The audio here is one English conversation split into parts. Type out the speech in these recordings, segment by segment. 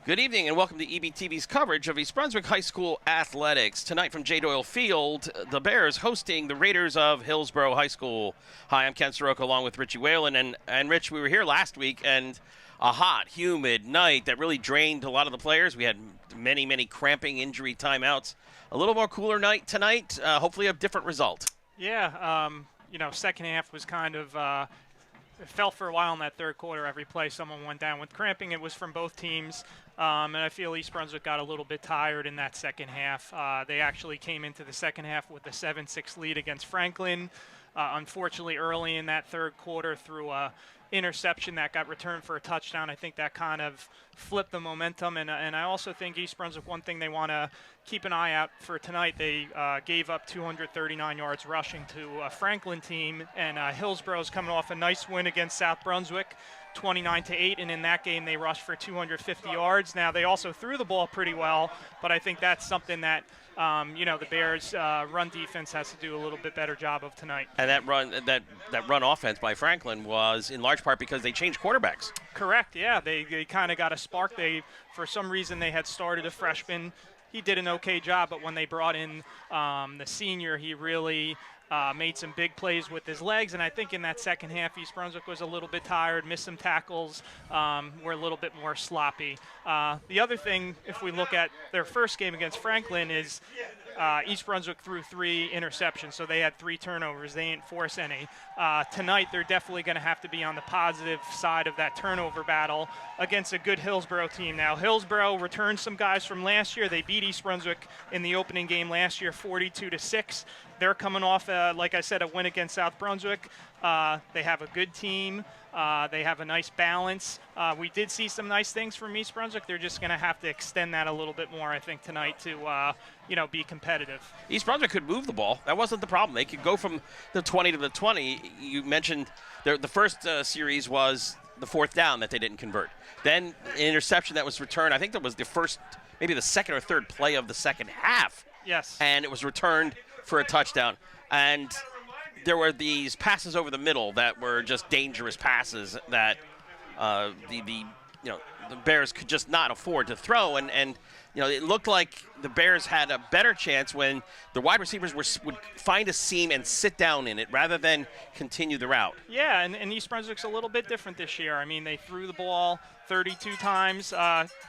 Good evening and welcome to EBTV's coverage of East Brunswick High School athletics. Tonight from J. Doyle Field, the Bears hosting the Raiders of Hillsborough High School. Hi, I'm Ken Saroka along with Richie Whalen. And Rich, we were here last week and a hot, humid night that really drained a lot of the players. We had many cramping injury timeouts. A little more cooler night tonight, hopefully a different result. Yeah, second half was kind of it fell for a while in that third quarter. Every play someone went down with cramping. It was from both teams. And I feel East Brunswick got a little bit tired in that second half. They actually came into the second half with a 7-6 lead against Franklin. Unfortunately, early in that third quarter, through a interception that got returned for a touchdown, I think that kind of flipped the momentum. And I also think East Brunswick, one thing they want to keep an eye out for tonight, they gave up 239 yards rushing to a Franklin team. And Hillsborough's coming off a nice win against South Brunswick, 29-8, and in that game they rushed for 250 yards. Now, they also threw the ball pretty well, but I think that's something that the Bears' run defense has to do a little bit better job of tonight. And that run offense by Franklin was in large part because they changed quarterbacks. Correct, yeah. They kind of got a spark. For some reason, they had started a freshman. He did an okay job, but when they brought in the senior, he really made some big plays with his legs, and I think in that second half, East Brunswick was a little bit tired, missed some tackles, were a little bit more sloppy. The other thing, if we look at their first game against Franklin, is East Brunswick threw 3 interceptions, so they had 3 turnovers. They didn't force any. Tonight, they're definitely going to have to be on the positive side of that turnover battle against a good Hillsborough team. Now, Hillsborough returned some guys from last year. They beat East Brunswick in the opening game last year, 42-6. They're coming off, like I said, a win against South Brunswick. They have a good team. They have a nice balance. We did see some nice things from East Brunswick. They're just going to have to extend that a little bit more, I think, tonight to, be competitive. East Brunswick could move the ball. That wasn't the problem. They could go from the 20 to the 20. You mentioned the first series was the fourth down that they didn't convert. Then an interception that was returned. I think that was maybe the second or third play of the second half. Yes. And it was returned for a touchdown. And there were these passes over the middle that were just dangerous passes that the Bears could just not afford to throw. And it looked like the Bears had a better chance when the wide receivers would find a seam and sit down in it rather than continue the route. Yeah, and East Brunswick's a little bit different this year. I mean, they threw the ball 32 times.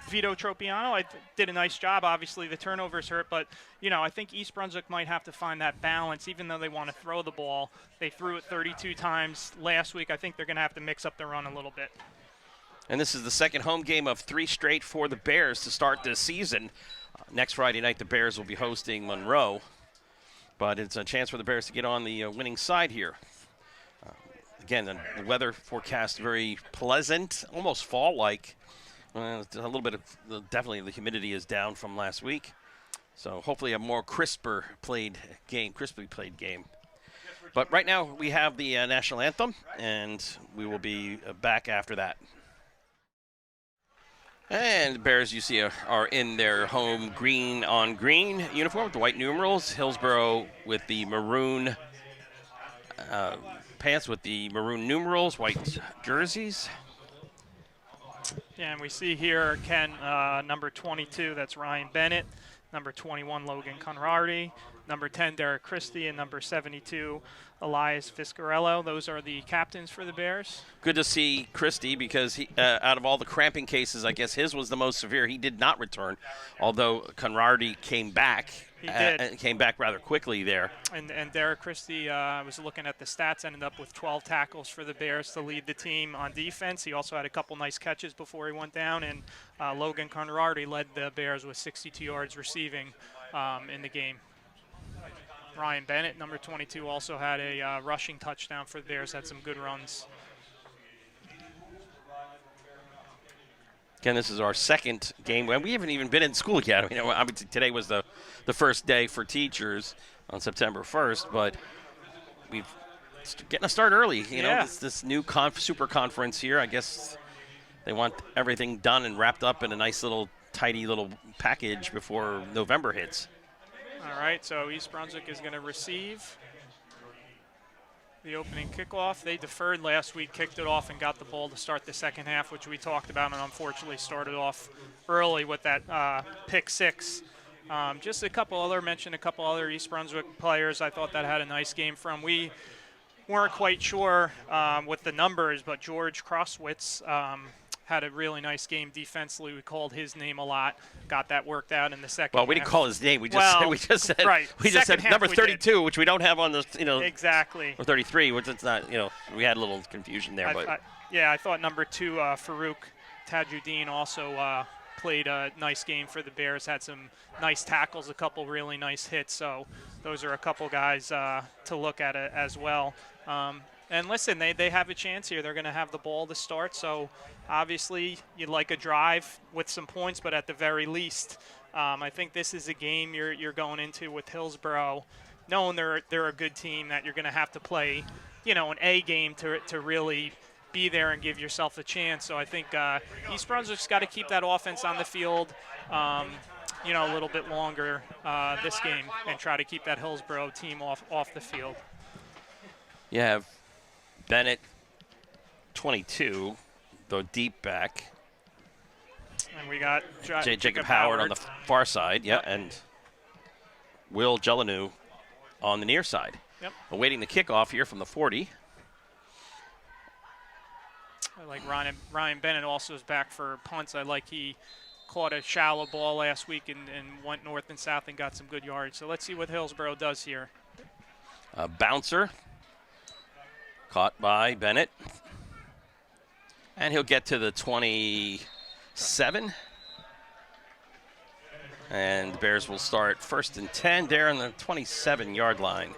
Vito Tropiano did a nice job. Obviously, the turnovers hurt, but, I think East Brunswick might have to find that balance. Even though they want to throw the ball, they threw it 32 times last week. I think they're going to have to mix up their run a little bit. And this is the second home game of 3 straight for the Bears to start this season. Next Friday night, the Bears will be hosting Monroe. But it's a chance for the Bears to get on the winning side here. Again, the weather forecast very pleasant, almost fall-like. A little bit of, definitely the humidity is down from last week. So hopefully a more crisply played game. But right now we have the national anthem, and we will be back after that. And the Bears, you see, are in their home green on green uniform with the white numerals. Hillsborough with the maroon pants with the maroon numerals, white jerseys. Yeah, and we see here, Ken, number 22, that's Ryan Bennett. Number 21, Logan Conradi. Number 10, Derek Christie. And number 72, Elias Fiscarello. Those are the captains for the Bears. Good to see Christie because he, out of all the cramping cases, I guess his was the most severe. He did not return, although Conradi came back. He did. And came back rather quickly there. And Derek Christie, I was looking at the stats, ended up with 12 tackles for the Bears to lead the team on defense. He also had a couple nice catches before he went down. And Logan Conradi led the Bears with 62 yards receiving in the game. Ryan Bennett, number 22, also had a rushing touchdown for the Bears, had some good runs. Again, this is our second game. We haven't even been in school yet. I mean, obviously today was the first day for teachers on September 1st, but we've getting a start early. You know, this new super conference here. I guess they want everything done and wrapped up in a nice little, tidy little package before November hits. All right, so East Brunswick is going to receive. the opening kickoff. They deferred last week, kicked it off, and got the ball to start the second half, which we talked about, and unfortunately started off early with that pick six. Just a couple other East Brunswick players I thought that had a nice game from. We weren't quite sure with the numbers, but George Crosswitz had a really nice game defensively. We called his name a lot, got that worked out in the second Well, we half. didn't call his name. We just said right. We just said Second number half we 32, did. which we don't have on the Exactly. or 33, which it's not. We had a little confusion there, but I thought number 2, Farouk Tajuddin, also played a nice game for the Bears. Had some nice tackles, a couple really nice hits. So those are a couple guys to look at as well. And listen, they have a chance here. They're going to have the ball to start. So obviously you'd like a drive with some points, but at the very least, I think this is a game you're going into with Hillsborough, knowing they're a good team that you're going to have to play, an A game to really be there and give yourself a chance. So I think East Brunswick's got to keep that offense on the field, a little bit longer this game and try to keep that Hillsborough team off the field. you have Bennett, 22, though deep back. And we got Jacob Howard on the far side, and Will Jelenu on the near side. Yep. Awaiting the kickoff here from the 40. I like Ryan Bennett also is back for punts. I like he caught a shallow ball last week and went north and south and got some good yards. So let's see what Hillsborough does here. Bouncer caught by Bennett. And he'll get to the 27. And the Bears will start 1st and 10 there on the 27-yard line.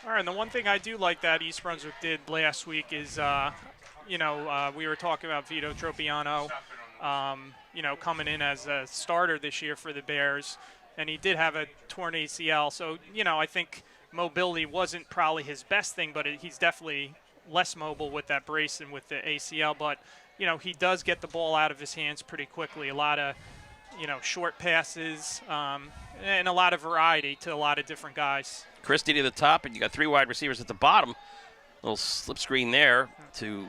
All right, and the one thing I do like that East Brunswick did last week is, we were talking about Vito Tropiano, coming in as a starter this year for the Bears, and he did have a torn ACL. So, I think mobility wasn't probably his best thing, but he's definitely less mobile with that brace and with the ACL. But, he does get the ball out of his hands pretty quickly. A lot of, short passes and a lot of variety to a lot of different guys. Christie to the top, and you got 3 wide receivers at the bottom. Little slip screen there to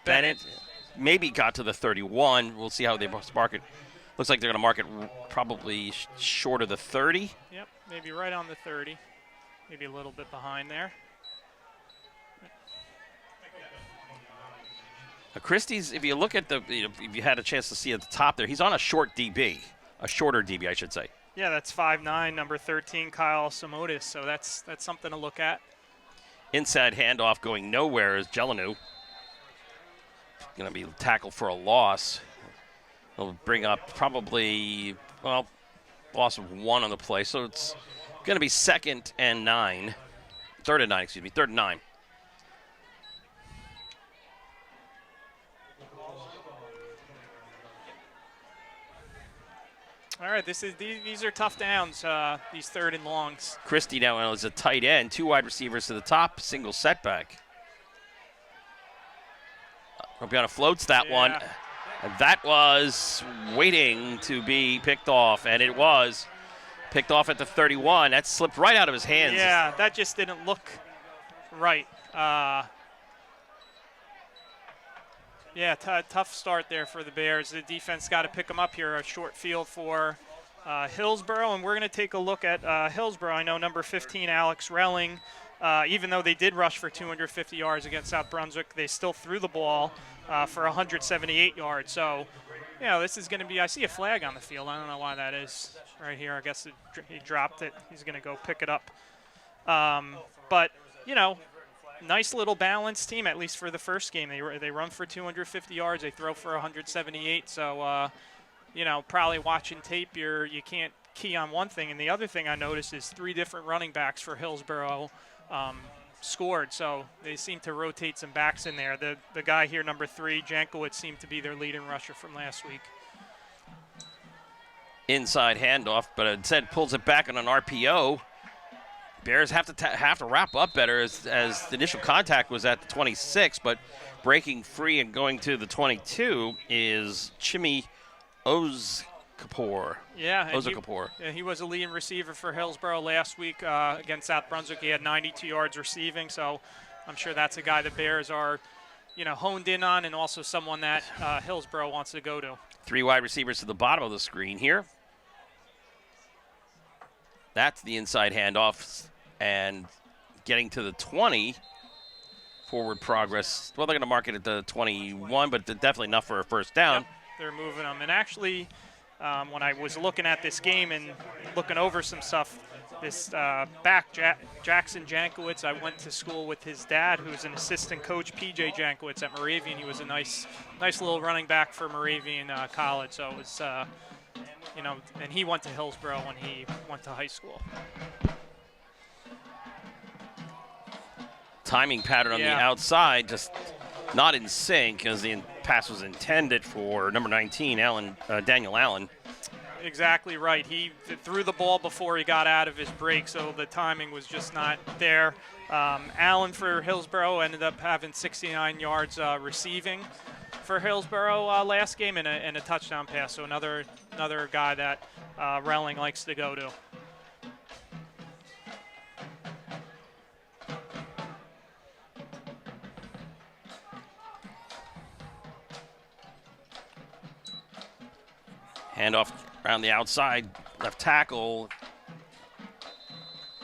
Bennett. Maybe got to the 31. We'll see how they mark it. Looks like they're going to mark it probably short of the 30. Yep, maybe right on the 30. Maybe a little bit behind there. Christie's, if you look at if you had a chance to see at the top there, he's on a short DB, a shorter DB, I should say. Yeah, that's 5'9", number 13, Kyle Samotis. So that's something to look at. Inside handoff going nowhere is Jelenu. Going to be tackled for a loss. He'll bring up probably, loss of 1 on the play. So it's going to be 3rd and 9. Third and 9. All right, these are tough downs, these 3rd and longs. Christie now is a tight end, 2 wide receivers to the top, single setback. Tropiano floats that one. And that was waiting to be picked off, and it was picked off at the 31. That slipped right out of his hands. Yeah, that just didn't look right. Tough start there for the Bears. The defense got to pick them up here. A short field for Hillsborough, and we're going to take a look at Hillsborough. I know number 15, Alex Relling, even though they did rush for 250 yards against South Brunswick, they still threw the ball for 178 yards. So, this is going to be – I see a flag on the field. I don't know why that is right here. I guess he dropped it. He's going to go pick it up. But, nice little balanced team, at least for the first game. They run for 250 yards. They throw for 178. So, probably watching tape, you can't key on one thing. And the other thing I noticed is 3 different running backs for Hillsborough scored. So they seem to rotate some backs in there. The guy here, number 3, Jankowitz, seemed to be their leading rusher from last week. Inside handoff, but instead pulls it back on an RPO. Bears have to wrap up better as the initial contact was at the 26, but breaking free and going to the 22 is Chimmy Kapoor. Yeah, Oza Kapoor. Yeah, he was a leading receiver for Hillsborough last week against South Brunswick. He had 92 yards receiving, so I'm sure that's a guy the Bears are, honed in on, and also someone that Hillsborough wants to go to. 3 wide receivers to the bottom of the screen here. That's the inside handoff, and getting to the 20. Forward progress. Well, they're going to mark it at the 21, but definitely enough for a first down. Yep, they're moving them. And actually, when I was looking at this game and looking over some stuff, this back, Jackson Jankowitz, I went to school with his dad, who's an assistant coach, P.J. Jankowitz at Moravian. He was a nice little running back for Moravian College. So it was, and he went to Hillsborough when he went to high school. Timing pattern on the outside, just not in sync, as the pass was intended for number 19, Daniel Allen. Exactly right. He threw the ball before he got out of his break, so the timing was just not there. Allen for Hillsborough ended up having 69 yards receiving for Hillsborough last game, and a touchdown pass. So another guy that Relling likes to go to. Handoff around the outside, left tackle,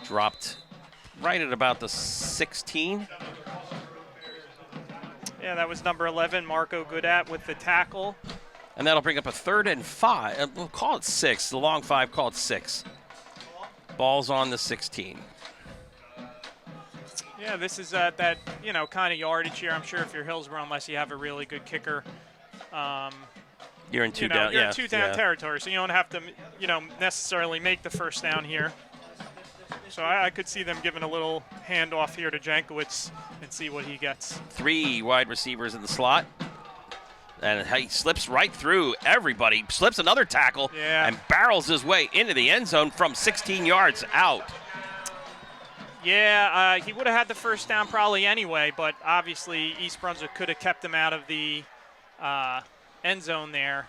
dropped right at about the 16. Yeah, that was number 11, Marco Goodat with the tackle. And that'll bring up a 3rd and 5. We'll call it 6. The long 5, call it 6. Ball's on the 16. Yeah, this is that kind of yardage here. I'm sure if you're Hillsborough, unless you have a really good kicker, you're in two down. You're in 2 down territory, so you don't have to, necessarily make the first down here. So I could see them giving a little handoff here to Jankowitz and see what he gets. 3 wide receivers in the slot. And he slips right through everybody, slips another tackle, and barrels his way into the end zone from 16 yards out. Yeah, he would have had the first down probably anyway, but obviously East Brunswick could have kept him out of the end zone there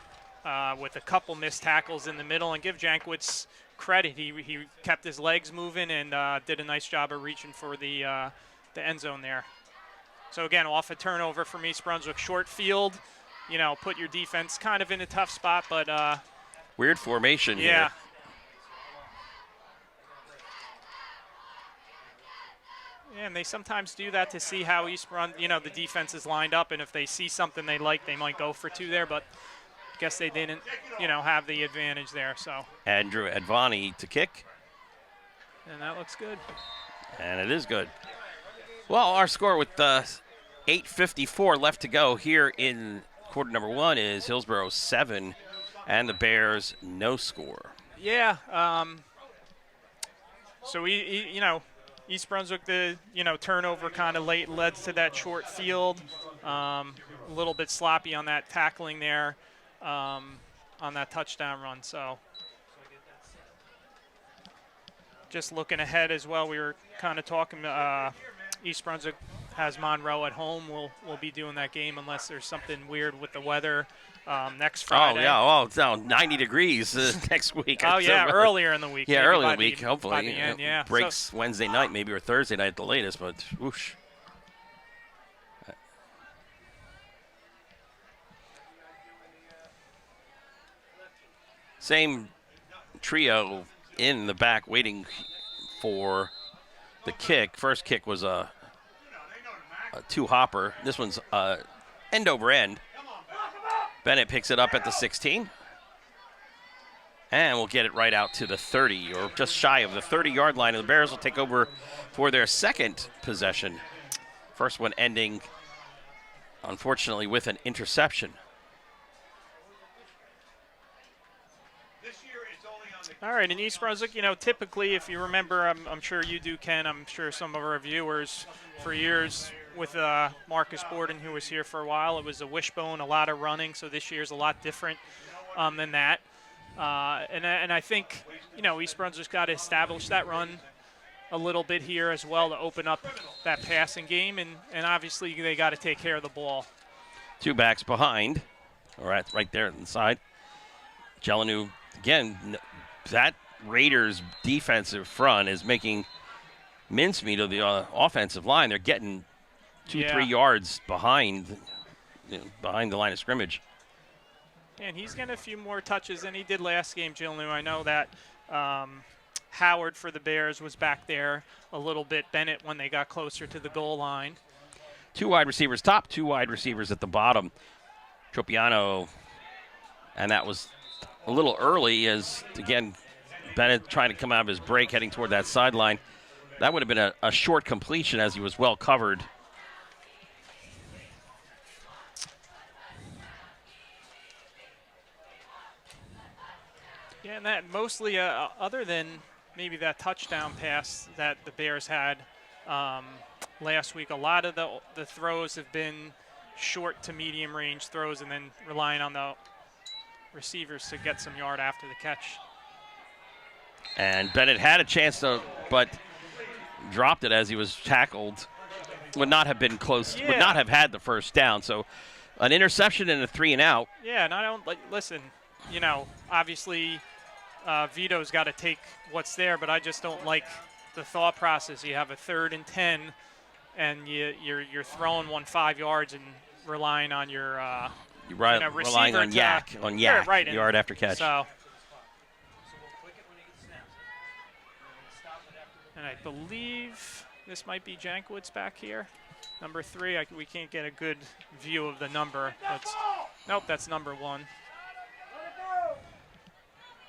with a couple missed tackles in the middle. And give Jankowitz credit, he kept his legs moving and did a nice job of reaching for the end zone there. So again, off a turnover from East Brunswick, short field, put your defense kind of in a tough spot, but weird formation here. Yeah, and they sometimes do that to see how East Brunswick, the defense is lined up, and if they see something they like, they might go for 2 there, but I guess they didn't, have the advantage there. So Andrew Advani to kick. And that looks good. And it is good. Well, our score with 8:54 left to go here in quarter number 1 is Hillsborough 7 and the Bears no score. Yeah. So East Brunswick, the turnover kind of late led to that short field. A little bit sloppy on that tackling there on that touchdown run. So just looking ahead as well, we were kind of talking. East Brunswick has Monroe at home. We'll be doing that game unless there's something weird with the weather next Friday. Oh, yeah. Oh, it's now 90 degrees next week. Oh, yeah, earlier in the week. Yeah, early in the week, hopefully. By the end, yeah. Breaks Wednesday night maybe or Thursday night at the latest, but whoosh. Same trio in the back waiting for the kick. First kick was a 2-hopper. This one's end over end. Bennett picks it up at the 16. And we'll get it right out to the 30, or just shy of the 30-yard line. And the Bears will take over for their second possession. First one ending, unfortunately, with an interception. All right, in East Brunswick, typically, if you remember, I'm sure you do, Ken, I'm sure some of our viewers for years with Marcus Borden, who was here for a while, it was a wishbone, a lot of running, so this year's a lot different than that. And I think, East Brunswick's got to establish that run a little bit here as well to open up that passing game, and obviously they got to take care of the ball. 2 backs behind, or right there inside. Jelenu, again, that Raiders defensive front is making mincemeat of the offensive line. They're getting 2-3 yards behind, behind the line of scrimmage. And he's getting a few more touches than he did last game, Jelenu. I know that Howard for the Bears was back there a little bit. Bennett when they got closer to the goal line. 2 wide receivers top, 2 wide receivers at the bottom. Tropiano, and that was a little early as, again, Bennett trying to come out of his break, heading toward that sideline. That would have been a short completion as he was well covered. Yeah, and that mostly, other than maybe that touchdown pass that the Bears had last week, a lot of the throws have been short to medium range throws and then relying on the receivers to get some yard after the catch. And Bennett had a chance to, but dropped it as he was tackled. Would not have been close, would not have had the first down. So an interception and a 3-and-out. Yeah, and I don't, listen, obviously Vito's got to take what's there, but I just don't like the thought process. You have a 3rd and 10, and you're throwing 5 yards and relying on your relying on yak, right, yard after catch. So, and I believe this might be Jankowitz back here, number 3. We can't get a good view of the number. Nope, that's number 1.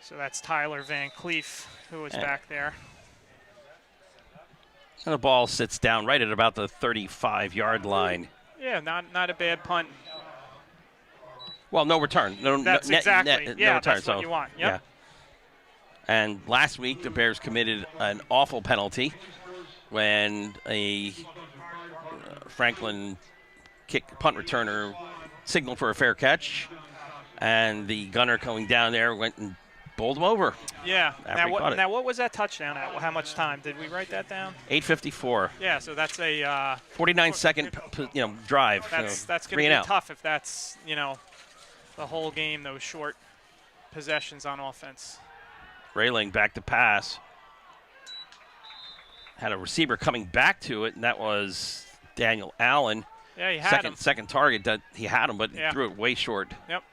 So that's Tyler Van Cleef, who was back there. And the ball sits down right at about the 35-yard line. Yeah, not a bad punt. Well, no return. That's exactly. No return, that's what you want. Yep. Yeah. And last week, the Bears committed an awful penalty when a Franklin punt returner signaled for a fair catch, and the gunner coming down there went and bowled him over. Yeah. Now, what was that touchdown at? How much time? Did we write that down? 8:54. Yeah, so that's a 49-second, drive. That's going to be tough if that's, the whole game, those short possessions on offense. Railing back to pass. Had a receiver coming back to it, and that was Daniel Allen. Yeah, he had him. Second target that he had him, but he threw it way short. Yep.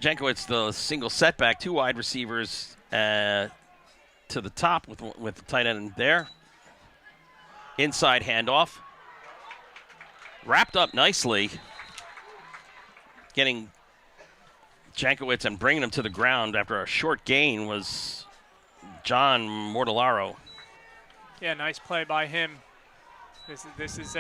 Jankowitz, the single setback, 2 wide receivers to the top with the tight end there. Inside handoff. Wrapped up nicely. Getting Jankowitz and bringing him to the ground after a short gain was John Mortellaro. Yeah, nice play by him. This is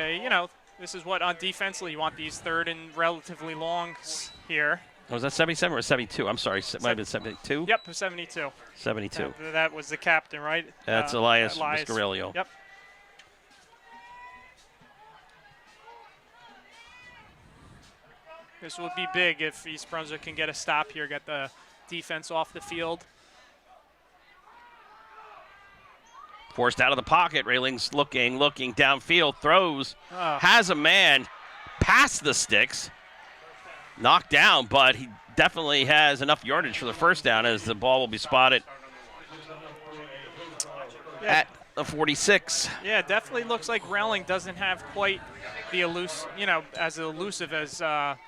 this is what on defensively you want, these 3rd and relatively longs here. Was that 77 or 72? I'm sorry, it might have been 72. Yep, 72. 72. That was the captain, right? That's Elias Viscarello. Yep. This would be big if East Brunswick can get a stop here, get the defense off the field. Forced out of the pocket. Railings looking downfield, throws, has a man past the sticks, knocked down, but he definitely has enough yardage for the first down as the ball will be spotted at the 46. Yeah, it definitely looks like Railing doesn't have quite the as elusive as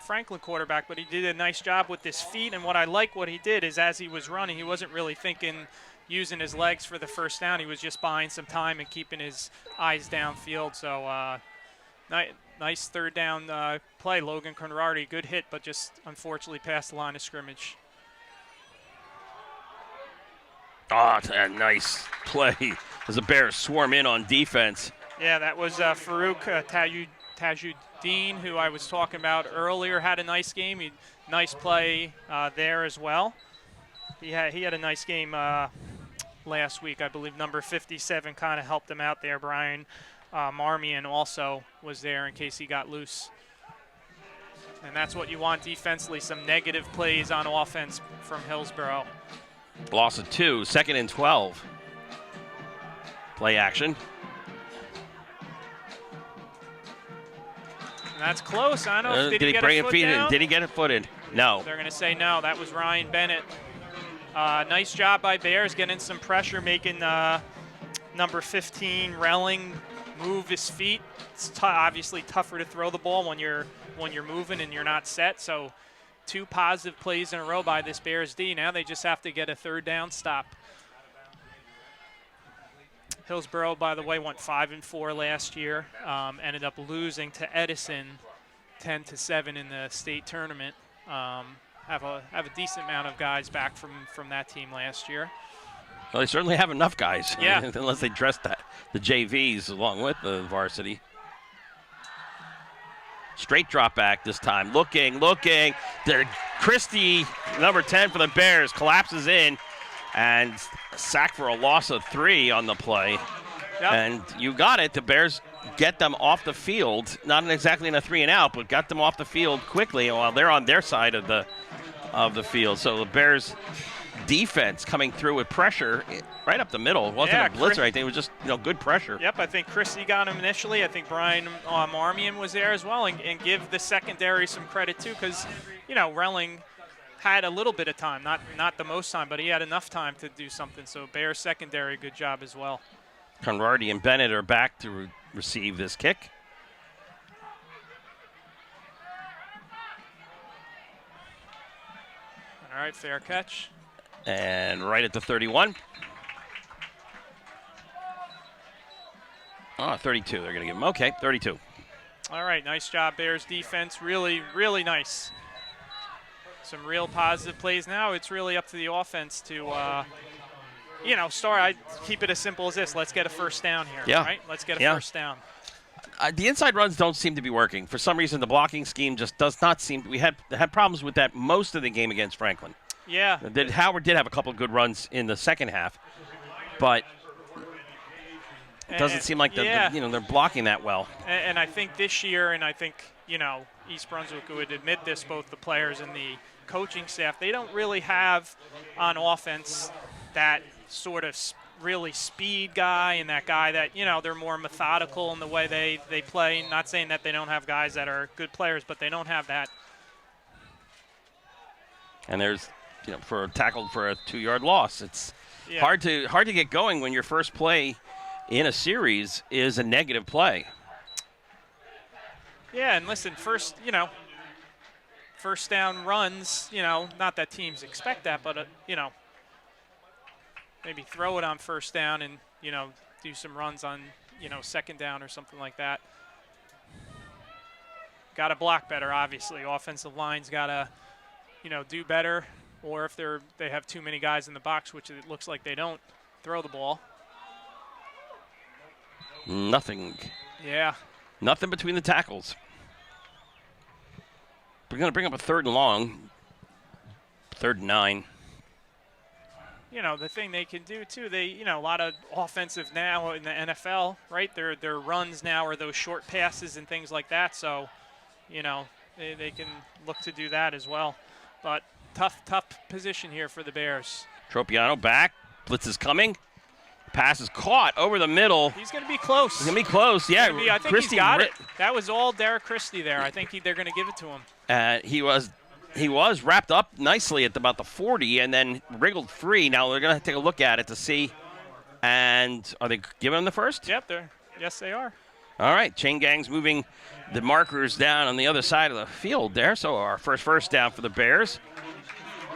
Franklin quarterback, but he did a nice job with his feet. And what I like what he did is as he was running, he wasn't really thinking using his legs for the first down. He was just buying some time and keeping his eyes downfield. So nice 3rd down play. Logan Conradi, good hit, but just unfortunately past the line of scrimmage. Oh, a nice play as the Bears swarm in on defense. Yeah, that was Farouk Tajuddin, who I was talking about earlier, had a nice game. Nice play there as well. He had a nice game last week. I believe number 57 kind of helped him out there. Brian Marmion also was there in case he got loose. And that's what you want defensively, some negative plays on offense from Hillsborough. Loss of 2, 2nd and 12. Play action. And that's close. I don't know. Did he get bring a it foot feet down? in? Did he get it foot in? No. They're going to say no. That was Ryan Bennett. Nice job by Bears getting some pressure, making number 15 Relling move his feet. It's obviously tougher to throw the ball when you're moving and you're not set. So 2 positive plays in a row by this Bears D. Now they just have to get a 3rd down stop. Hillsborough, by the way, went 5-4 last year. Ended up losing to Edison 10-7 in the state tournament. Have a decent amount of guys back from that team last year. Well, they certainly have enough guys. Yeah. Unless they dress the JVs along with the varsity. Straight drop back this time. Looking. Christie, number 10 for the Bears, collapses in and sacked for a loss of 3 on the play. Yep. And you got it. The Bears get them off the field, not exactly in a 3-and-out, but got them off the field quickly while they're on their side of the field. So the Bears defense coming through with pressure right up the middle. It wasn't a blitz or anything. It was just good pressure. Yep, I think Christie got him initially. I think Brian Marmion was there as well, and give the secondary some credit too, because Relling had a little bit of time, not the most time, but he had enough time to do something. So Bears secondary, good job as well. Conradi and Bennett are back to receive this kick. All right, fair catch. And right at the 31. 32 they're going to give him. Okay, 32. All right, nice job, Bears defense. Really, really nice. Some real positive plays now. It's really up to the offense to, start. I keep it as simple as this. Let's get a 1st down here. Yeah. Right? Let's get a 1st down. The inside runs don't seem to be working. For some reason, the blocking scheme just does not seem. We had problems with that most of the game against Franklin. Yeah. Howard did have a couple of good runs in the second half, but it doesn't seem like they're blocking that well. And I think this year, and I think East Brunswick would admit this, both the players and the coaching staff, they don't really have on offense that sort of really speed guy and that guy that they're more methodical in the way they play. Not saying that they don't have guys that are good players, but they don't have that. And there's for a tackle for a 2-yard loss, it's hard to get going when your first play in a series is a negative play. Yeah, and listen, first down runs, not that teams expect that, but maybe throw it on 1st down and do some runs on 2nd down or something like that. Got to block better, obviously. Offensive line's got to do better, or if they have too many guys in the box, which it looks like they don't, throw the ball. Nothing. Yeah. Nothing between the tackles. We're going to bring up a 3rd and long. 3rd and 9. The thing they can do too, they a lot of offensive now in the NFL, right? Their runs now are those short passes and things like that. So, they can look to do that as well. But tough position here for the Bears. Tropiano back. Blitz is coming. Pass is caught over the middle. He's going to be close. He's going to be close, yeah. I think Christie he's got it. That was all Derek Christie there. I think they're going to give it to him. He was wrapped up nicely at about the 40 and then wriggled free. Now they're going to take a look at it to see. And are they giving him the 1st? Yep, yes, they are. All right, chain gang's moving the markers down on the other side of the field there. So our first down for the Bears.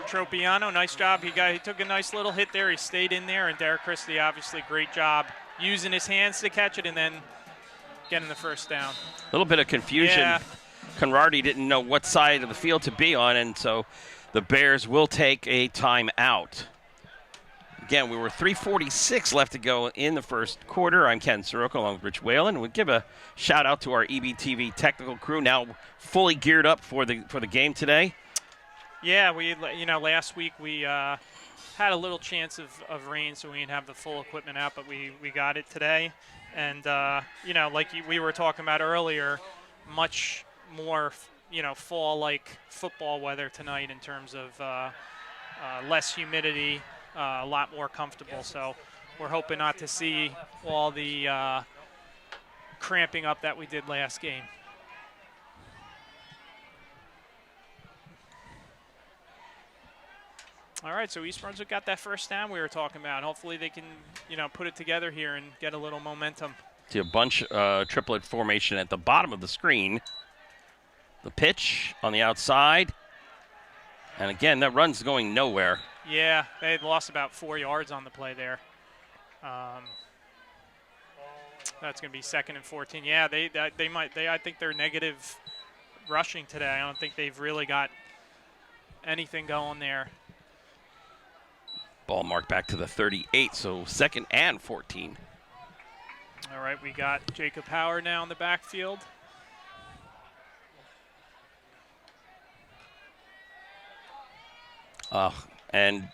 Tropiano, nice job. He took a nice little hit there. He stayed in there, and Derek Christie, obviously, great job using his hands to catch it and then getting the 1st down. A little bit of confusion. Yeah. Conradi didn't know what side of the field to be on, and so the Bears will take a timeout. Again, we were 3:46 left to go in the first quarter. I'm Ken Saroka along with Rich Whalen. We'll give a shout out to our EBTV technical crew, now fully geared up for the game today. Yeah, last week we had a little chance of rain, so we didn't have the full equipment out, but we got it today. And, like we were talking about earlier, much more, fall-like football weather tonight in terms of less humidity, a lot more comfortable. So we're hoping not to see all the cramping up that we did last game. All right, so East Brunswick got that first down we were talking about. Hopefully they can, put it together here and get a little momentum. See a bunch triplet formation at the bottom of the screen. The pitch on the outside. And again, that run's going nowhere. Yeah, they had lost about 4 yards on the play there. That's going to be 2nd and 14. Yeah, I think they're negative rushing today. I don't think they've really got anything going there. Ball marked back to the 38, so 2nd and 14. All right, we got Jacob Howard now in the backfield. And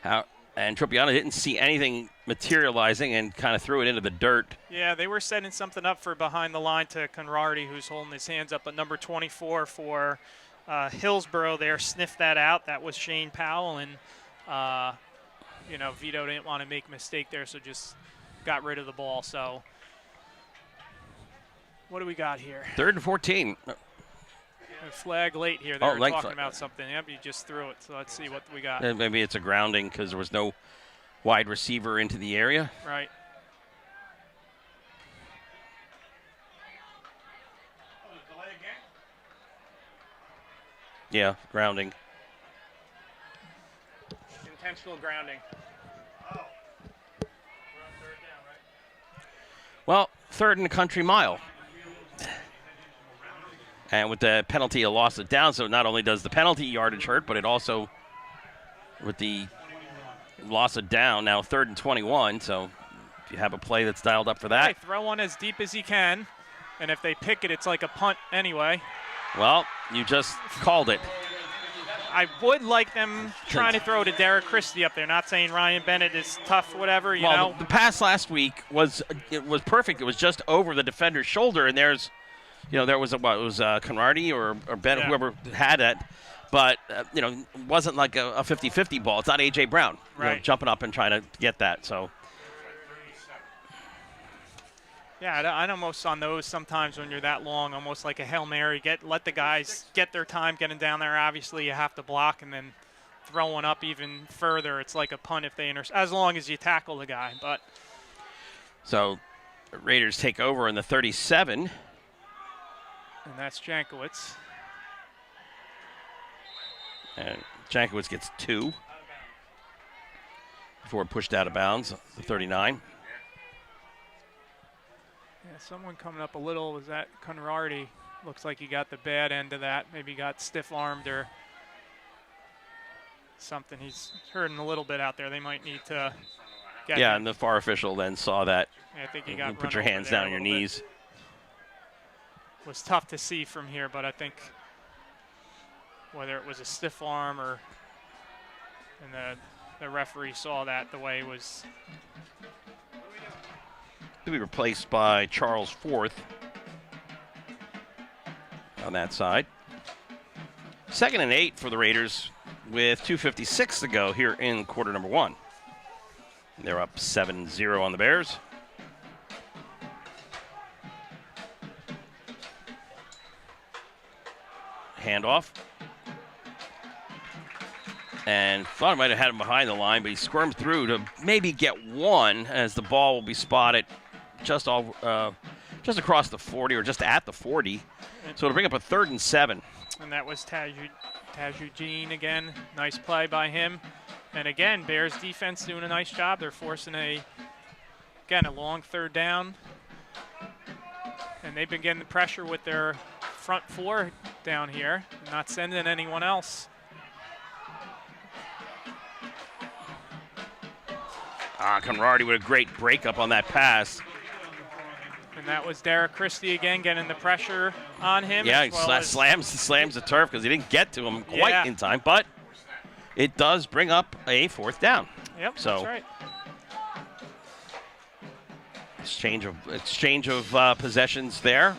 Tropiano didn't see anything materializing and kind of threw it into the dirt. Yeah, they were setting something up for behind the line to Conradi, who's holding his hands up. But number 24 for Hillsborough there sniffed that out. That was Shane Powell, and Vito didn't want to make a mistake there, so just got rid of the ball. So what do we got here? 3rd and 14. A flag late here. They were talking about something. Yep, you just threw it. So let's see what we got. Maybe it's a grounding because there was no wide receiver into the area. Right. Yeah, grounding. Intentional grounding. Well, 3rd and a country mile. And with the penalty, a loss of down, so not only does the penalty yardage hurt, but it also, with the loss of down, now 3rd and 21. So if you have a play that's dialed up for that. Hey, throw one as deep as he can, and if they pick it, it's like a punt anyway. Well, you just called it. I would like them trying to throw to Derek Christie up there. Not saying Ryan Bennett is tough, whatever, you know. The pass last week was perfect. It was just over the defender's shoulder, and there was Conradi or Bennett, whoever had it. But, it wasn't like a 50-50 ball. It's not A.J. Brown jumping up and trying to get that. So. Yeah, I'd almost on those sometimes when you're that long, almost like a Hail Mary. Let the guys get their time getting down there. Obviously, you have to block and then throw one up even further. It's like a punt if they as long as you tackle the guy. But so the Raiders take over in the 37. And that's Jankowitz. And Jankowitz gets 2 before pushed out of bounds, the 39. Yeah, someone coming up a little. Was that Conradi? Looks like he got the bad end of that. Maybe got stiff-armed or something. He's hurting a little bit out there. They might need to get him. And the FAR official then saw that. Yeah, I think he got you put your hands down on your knees. It was tough to see from here, but I think whether it was a stiff arm or and the referee saw that the way it was. To be replaced by Charles Forth on that side. 2nd and 8 for the Raiders with 2:56 to go here in quarter number 1. They're up 7-0 on the Bears. Handoff. And thought I might have had him behind the line, but he squirmed through to maybe get one as the ball will be spotted just across the 40 or just at the 40. So it'll bring up a 3rd and 7. And that was Tajudeen again. Nice play by him. And again, Bears defense doing a nice job. They're forcing a long 3rd down. And they've been getting the pressure with their front 4 down here, not sending anyone else. Conradi with a great breakup on that pass. And that was Derek Christie again getting the pressure on him. Yeah, he slams the turf because he didn't get to him quite in time, but it does bring up a 4th down. Yep, so that's right. Exchange of possessions there.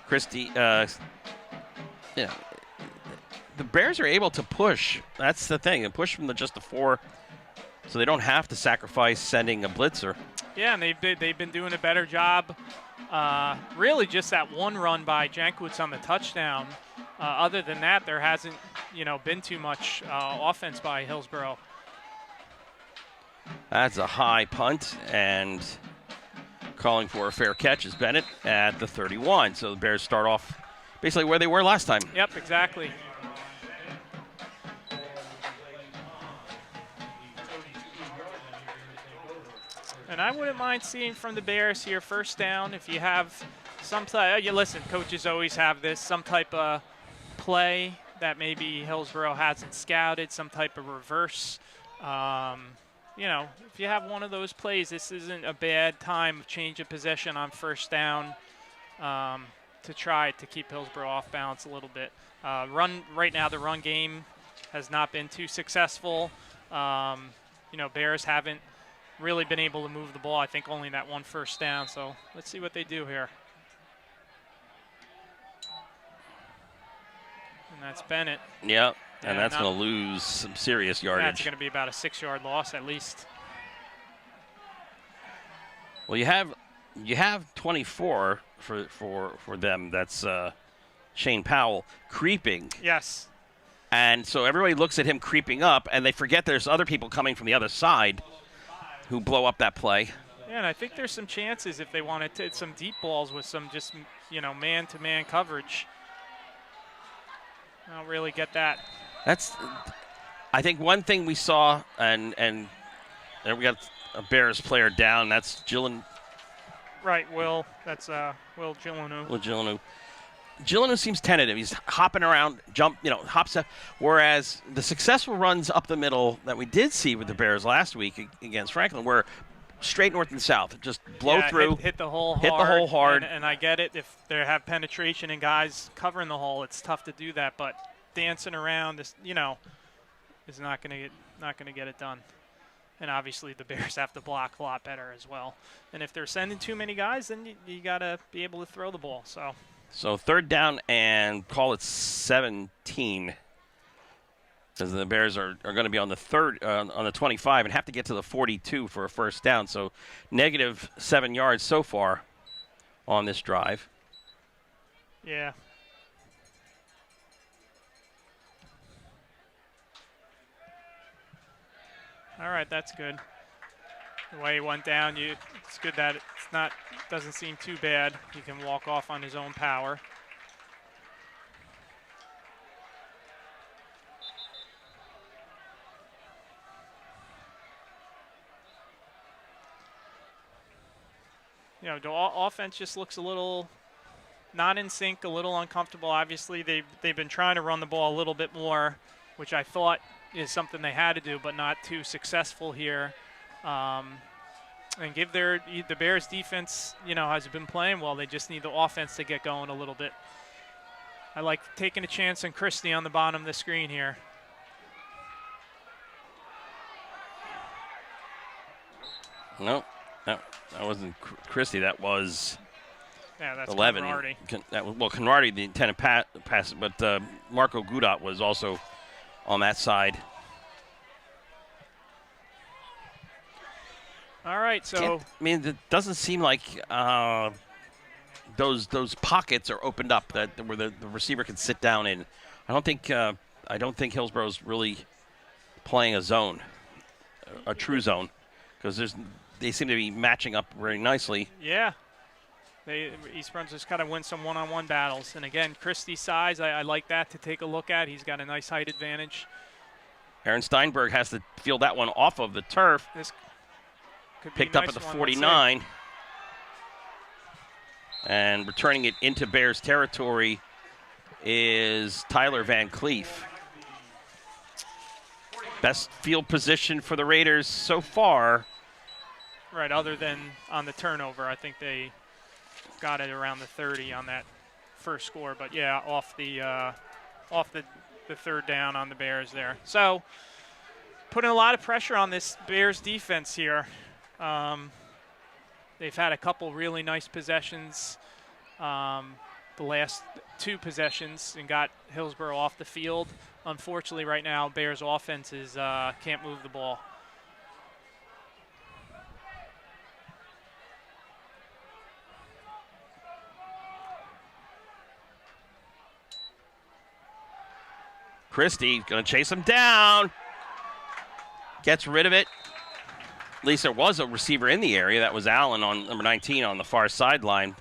Christie, the Bears are able to push. That's the thing, and push from just the 4 So they don't have to sacrifice sending a blitzer. Yeah, and they've been doing a better job. Really, just that one run by Jankwitz on the touchdown. Other than that, there hasn't been too much offense by Hillsborough. That's a high punt, and calling for a fair catch is Bennett at the 31. So the Bears start off basically where they were last time. Yep, exactly. And I wouldn't mind seeing from the Bears here, first down, if you have some type, listen, coaches always have this, some type of play that maybe Hillsborough hasn't scouted, some type of reverse. If you have one of those plays, this isn't a bad time of change of possession on first down to try to keep Hillsborough off balance a little bit. Right now, the run game has not been too successful. Bears haven't really been able to move the ball. I think only that one first down. So let's see what they do here. And that's Bennett. Yep, and that's going to lose some serious yardage. That's going to be about a 6-yard loss at least. Well, you have 24 for them. That's Shane Powell creeping. Yes. And so everybody looks at him creeping up, and they forget there's other people coming from the other side who blow up that play. Yeah, and I think there's some chances if they wanted to some deep balls with some just man-to-man coverage. I don't really get that. I think one thing we saw, and there we got a Bears player down. That's Gillen. Right, Will. That's Will Gillenu. Will Gillenu. Gillenu seems tentative. He's hopping around, hops up. Whereas the successful runs up the middle that we did see with the Bears last week against Franklin were straight north and south. Just blow through. Hit the hole hard. Hit the hole hard. And I get it. If they have penetration and guys covering the hole, it's tough to do that. But dancing around, is not going to get it done. And obviously the Bears have to block a lot better as well. And if they're sending too many guys, then you got to be able to throw the ball. So third down and call it 17. Because the Bears are going to be on the on the 25 and have to get to the 42 for a first down. So negative 7 yards so far on this drive. Yeah. All right, that's good. The way he went down, it's good that doesn't seem too bad. He can walk off on his own power. The offense just looks a little not in sync, a little uncomfortable. Obviously, they've been trying to run the ball a little bit more, which I thought is something they had to do, but not too successful here. And give the Bears defense, has been playing well. They just need the offense to get going a little bit. I like taking a chance on Christie on the bottom of the screen here. No, that wasn't Christie. That was that's 11. Conradi. Conradi, the intended pass, but Marco Gudot was also on that side. All right, so it doesn't seem like those pockets are opened up where the receiver can sit down in. I don't think Hillsborough's really playing a zone, a true zone, because they seem to be matching up very nicely. Yeah. East Brunswick's kind of win some one-on-one battles. And again, Christie's size, I like that to take a look at. He's got a nice height advantage. Aaron Steinberg has to field that one off of the turf. This could be picked up at the 49. And returning it into Bears territory is Tyler Van Cleef. Best field position for the Raiders so far. Right, other than on the turnover. I think they got it around the 30 on that first score. But, yeah, off the third down on the Bears there. So putting a lot of pressure on this Bears defense here. They've had a couple really nice possessions the last two possessions and got Hillsborough off the field. Unfortunately, right now, Bears offenses can't move the ball. Christie going to chase him down. Gets rid of it. At least there was a receiver in the area. That was Allen on number 19 on the far sideline.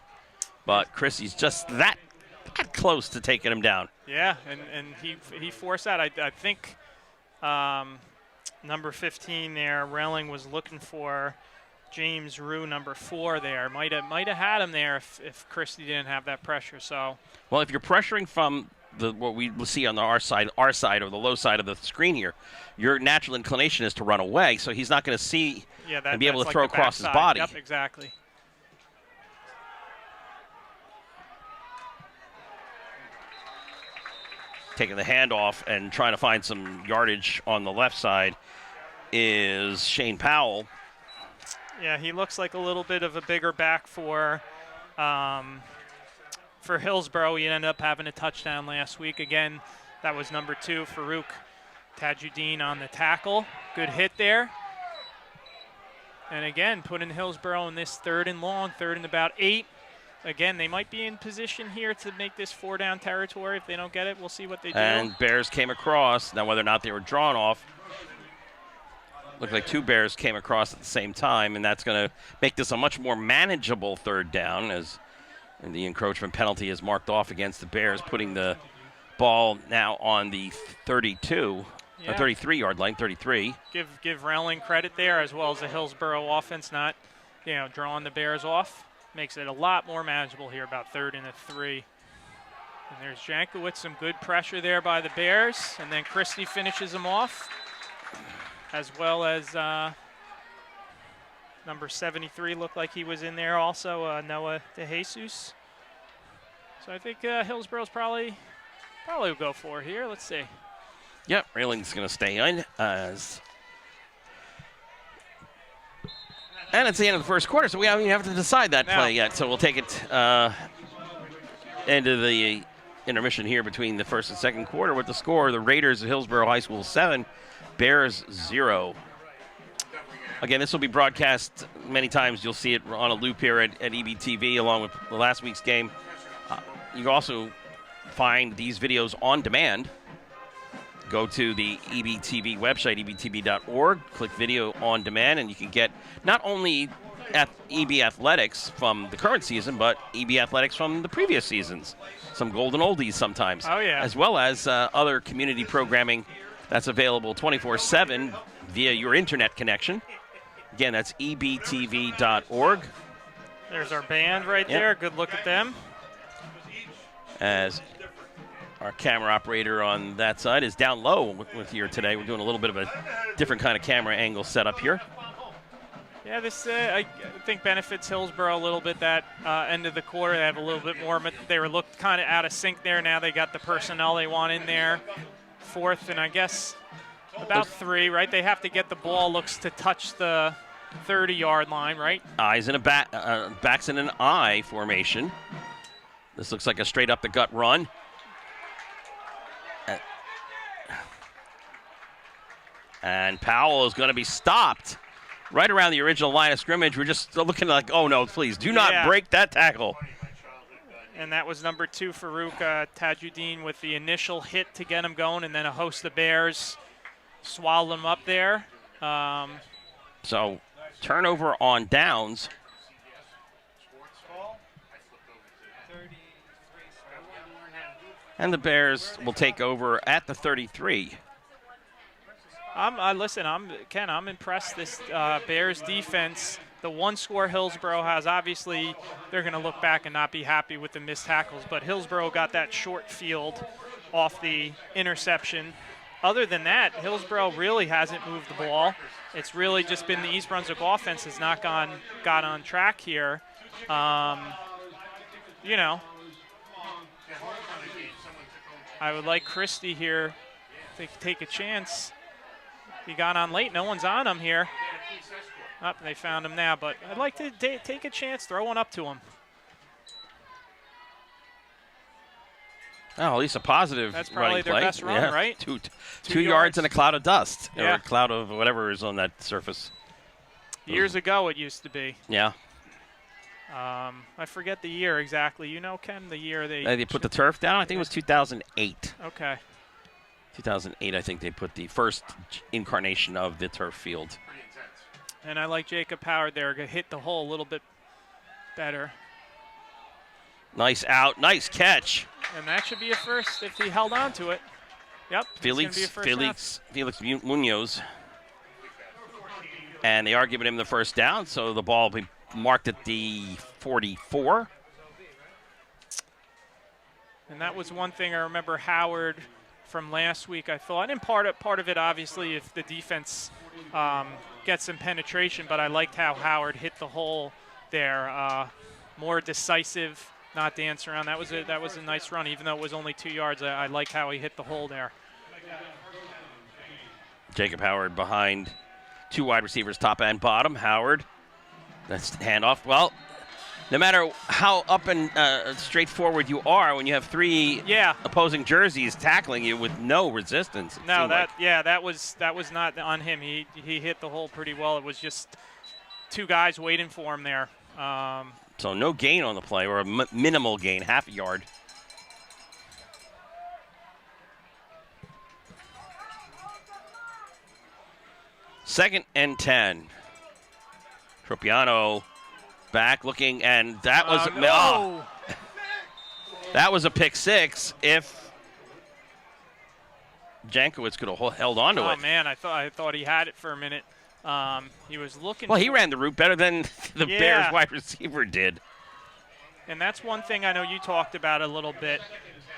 But Christie's just that close to taking him down. Yeah, and he forced that. I think number 15 there, Whalen was looking for James Rue, number 4 there. Might have had him there if Christie didn't have that pressure. So. Well, if you're pressuring from what we see on our side or the low side of the screen here, your natural inclination is to run away. So he's not going to see and be able to throw across his body. Yep, exactly. Taking the handoff and trying to find some yardage on the left side is Shane Powell. Yeah, he looks like a little bit of a bigger back for Hillsborough. He ended up having a touchdown last week. Again, that was number 2, Farouk Tajuddin on the tackle. Good hit there. And again, putting Hillsborough in this 3rd and long, 3rd and about 8. Again, they might be in position here to make this 4-down territory. If they don't get it, we'll see what they do. And Bears came across. Now, whether or not they were drawn off, looked like 2 Bears came across at the same time, and that's going to make this a much more manageable 3rd down as the encroachment penalty is marked off against the Bears, putting the ball now on the 32, or 33-yard line, 33. Give Whalen credit there, as well as the Hillsborough offense not, drawing the Bears off. Makes it a lot more manageable here, about 3rd and 3. And there's Jankowitz, some good pressure there by the Bears. And then Christie finishes them off, as well as number 73 looked like he was in there also, Noah DeJesus. So I think Hillsborough's probably will go for it here. Let's see. Yep, Railing's going to stay in as... And it's the end of the first quarter, so we haven't even have to decide that play yet. So we'll take it into the intermission here between the first and second quarter with the score. The Raiders of Hillsborough High School 7, Bears 0. Again, this will be broadcast many times. You'll see it on a loop here at EBTV along with the last week's game. You can also find these videos on demand. Go to the EBTV website, ebtv.org, click video on demand, and you can get not only EB Athletics from the current season, but EB Athletics from the previous seasons. Some golden oldies sometimes. Oh, yeah. As well as other community programming that's available 24/7 via your internet connection. Again, that's ebtv.org. There's our band right there. Good look at them. As our camera operator on that side is down low with here today. We're doing a little bit of a different kind of camera angle setup here. Yeah, this I think benefits Hillsborough a little bit. That end of the quarter, they have a little bit more. They were looked kind of out of sync there. Now they got the personnel they want in there. 4th and I guess about 3, right? They have to get the ball, looks to touch the 30-yard line, right? Eyes in a backs in an I formation. This looks like a straight up the gut run. And Powell is going to be stopped right around the original line of scrimmage. We're just looking like, oh, no, please, do not break that tackle. And that was number 2, Farouk Tajuddin, with the initial hit to get him going, and then a host of Bears swallowed him up there. So turnover on downs. And the Bears will take over at the 33. Ken, I'm impressed. This Bears defense, the one score Hillsborough has, obviously they're going to look back and not be happy with the missed tackles, but Hillsborough got that short field off the interception. Other than that, Hillsborough really hasn't moved the ball. It's really just been the East Brunswick offense has not got on track here. I would like Christie here to take a chance. He got on late. No one's on him here. They found him now, but I'd like to take a chance, throw one up to him. Oh, at least a positive That's probably their play. best run, right? Two yards in a cloud of dust, or Yeah. a cloud of whatever is on that surface. Years ago it used to be. Yeah. I forget the year exactly. You know, Ken, the year They put the turf down? I think it was 2008. Okay. 2008, I think they put the first incarnation of the turf field. And I like Jacob Howard there to hit the hole a little bit better. Nice out, nice catch. And that should be a first if he held on to it. Yep. Felix Munoz. And they are giving him the first down, so the ball will be marked at the 44. And that was one thing I remember Howard from last week, I thought. And part of it, obviously, if the defense gets some penetration, but I liked how Howard hit the hole there. More decisive, not dance around. That was a nice run, even though it was only 2 yards. I like how he hit the hole there. Jacob Howard behind two wide receivers, top and bottom. Howard, that's handoff. Well, no matter how up and straightforward you are, when you have three opposing jerseys tackling you with no resistance. No, that was not on him. He hit the hole pretty well. It was just two guys waiting for him there. So no gain on the play, or a minimal gain, half a yard. Second and 10. Tropiano back looking, and that was that was a pick six. If Jankowicz could have held on to it. Oh man, I thought he had it for a minute. He was looking. Well, he ran the route better than the Bears wide receiver did. And that's one thing I know you talked about a little bit.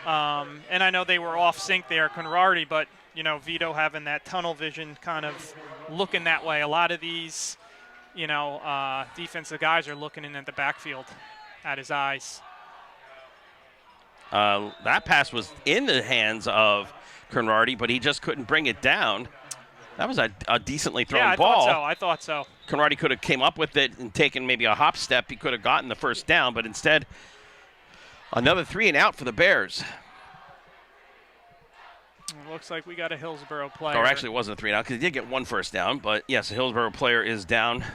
And I know they were off sync there, Conradi, but you know, Vito having that tunnel vision, kind of looking that way. A lot of these, defensive guys are looking in at the backfield at his eyes. That pass was in the hands of Conradi, but he just couldn't bring it down. That was a decently thrown ball. I thought so. Conradi could have came up with it and taken maybe a hop step. He could have gotten the first down, but instead, another 3 and out for the Bears. It looks like we got a Hillsborough player. Or actually, it wasn't a 3 and out because he did get one first down. But yes, a Hillsborough player is down.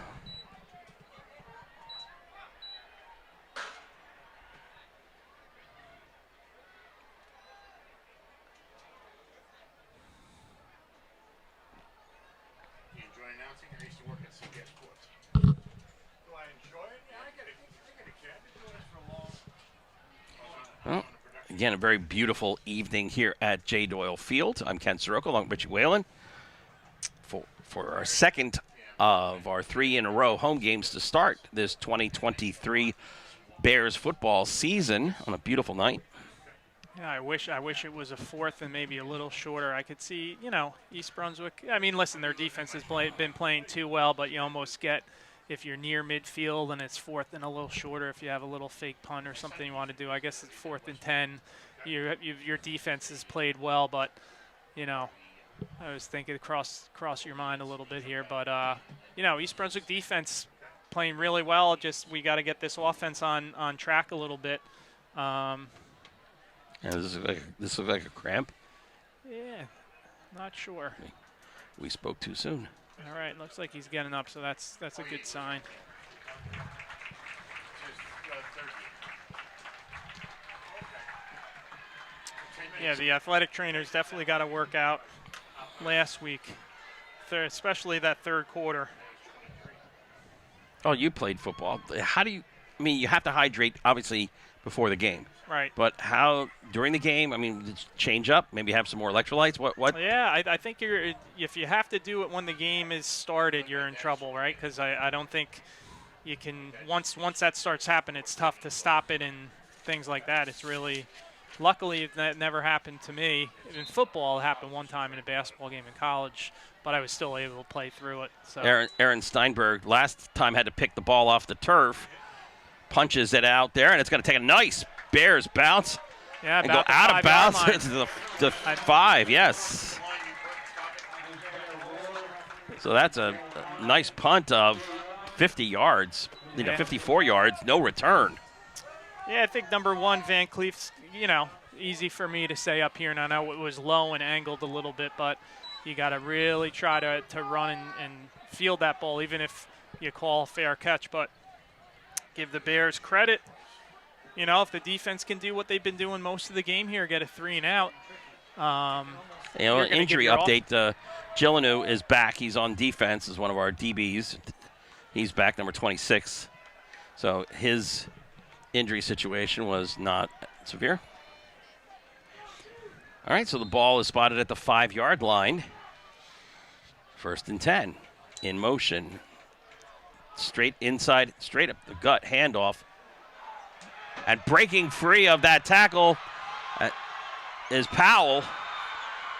Well, again, a very beautiful evening here at J. Doyle Field. I'm Ken Saroka along with Richie Whalen for our second of our 3 in a row home games to start this 2023 Bears football season on a beautiful night. Yeah, I wish it was a fourth and maybe a little shorter. I could see, East Brunswick. I mean, listen, their defense has been playing too well, but you almost get, if you're near midfield and it's fourth and a little shorter, if you have a little fake punt or something you want to do, I guess it's 4th and 10. Your defense has played well, but, I was thinking cross your mind a little bit here. But, East Brunswick defense playing really well. Just we got to get this offense on track a little bit. This looks like a cramp. Yeah, not sure. We spoke too soon. All right, looks like he's getting up, so that's a good sign. Yeah, the athletic trainers definitely got to work out last week, especially that third quarter. Oh, you played football. How do you – I mean, you have to hydrate, obviously, before the game. Right. But how during the game? I mean, change up, maybe have some more electrolytes. What? Yeah, I think if you have to do it when the game is started, you're in trouble, right? Because I don't think you can once that starts happening, it's tough to stop it and things like that. It's really luckily that never happened to me. In football, it happened one time in a basketball game in college, but I was still able to play through it. So Aaron Steinberg last time had to pick the ball off the turf, punches it out there, and it's going to take a nice Bears bounce and go out of bounds to the 5, yes. So that's a nice punt of 50 yards, 54 yards, no return. Yeah, I think number 1, Van Cleef's, easy for me to say up here, and I know it was low and angled a little bit, but you got to really try to run and field that ball, even if you call a fair catch. But give the Bears credit. If the defense can do what they've been doing most of the game here, get a 3 and out, Injury update. Gillinu is back. He's on defense as one of our DBs. He's back, number 26. So his injury situation was not severe. All right, so the ball is spotted at the 5-yard line. 1st and 10. In motion. Straight inside, straight up the gut, handoff. And breaking free of that tackle is Powell.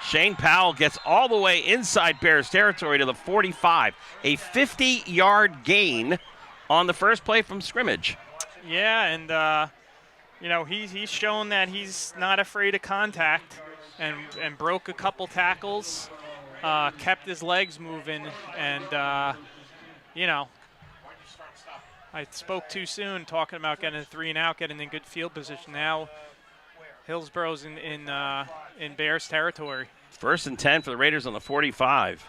Shane Powell gets all the way inside Bears territory to the 45. A 50-yard gain on the first play from scrimmage. Yeah, and he's shown that he's not afraid of contact, and broke a couple tackles, kept his legs moving, and I spoke too soon talking about getting a 3 and out, getting in good field position. Now Hillsborough's in Bears territory. 1st and 10 for the Raiders on the 45.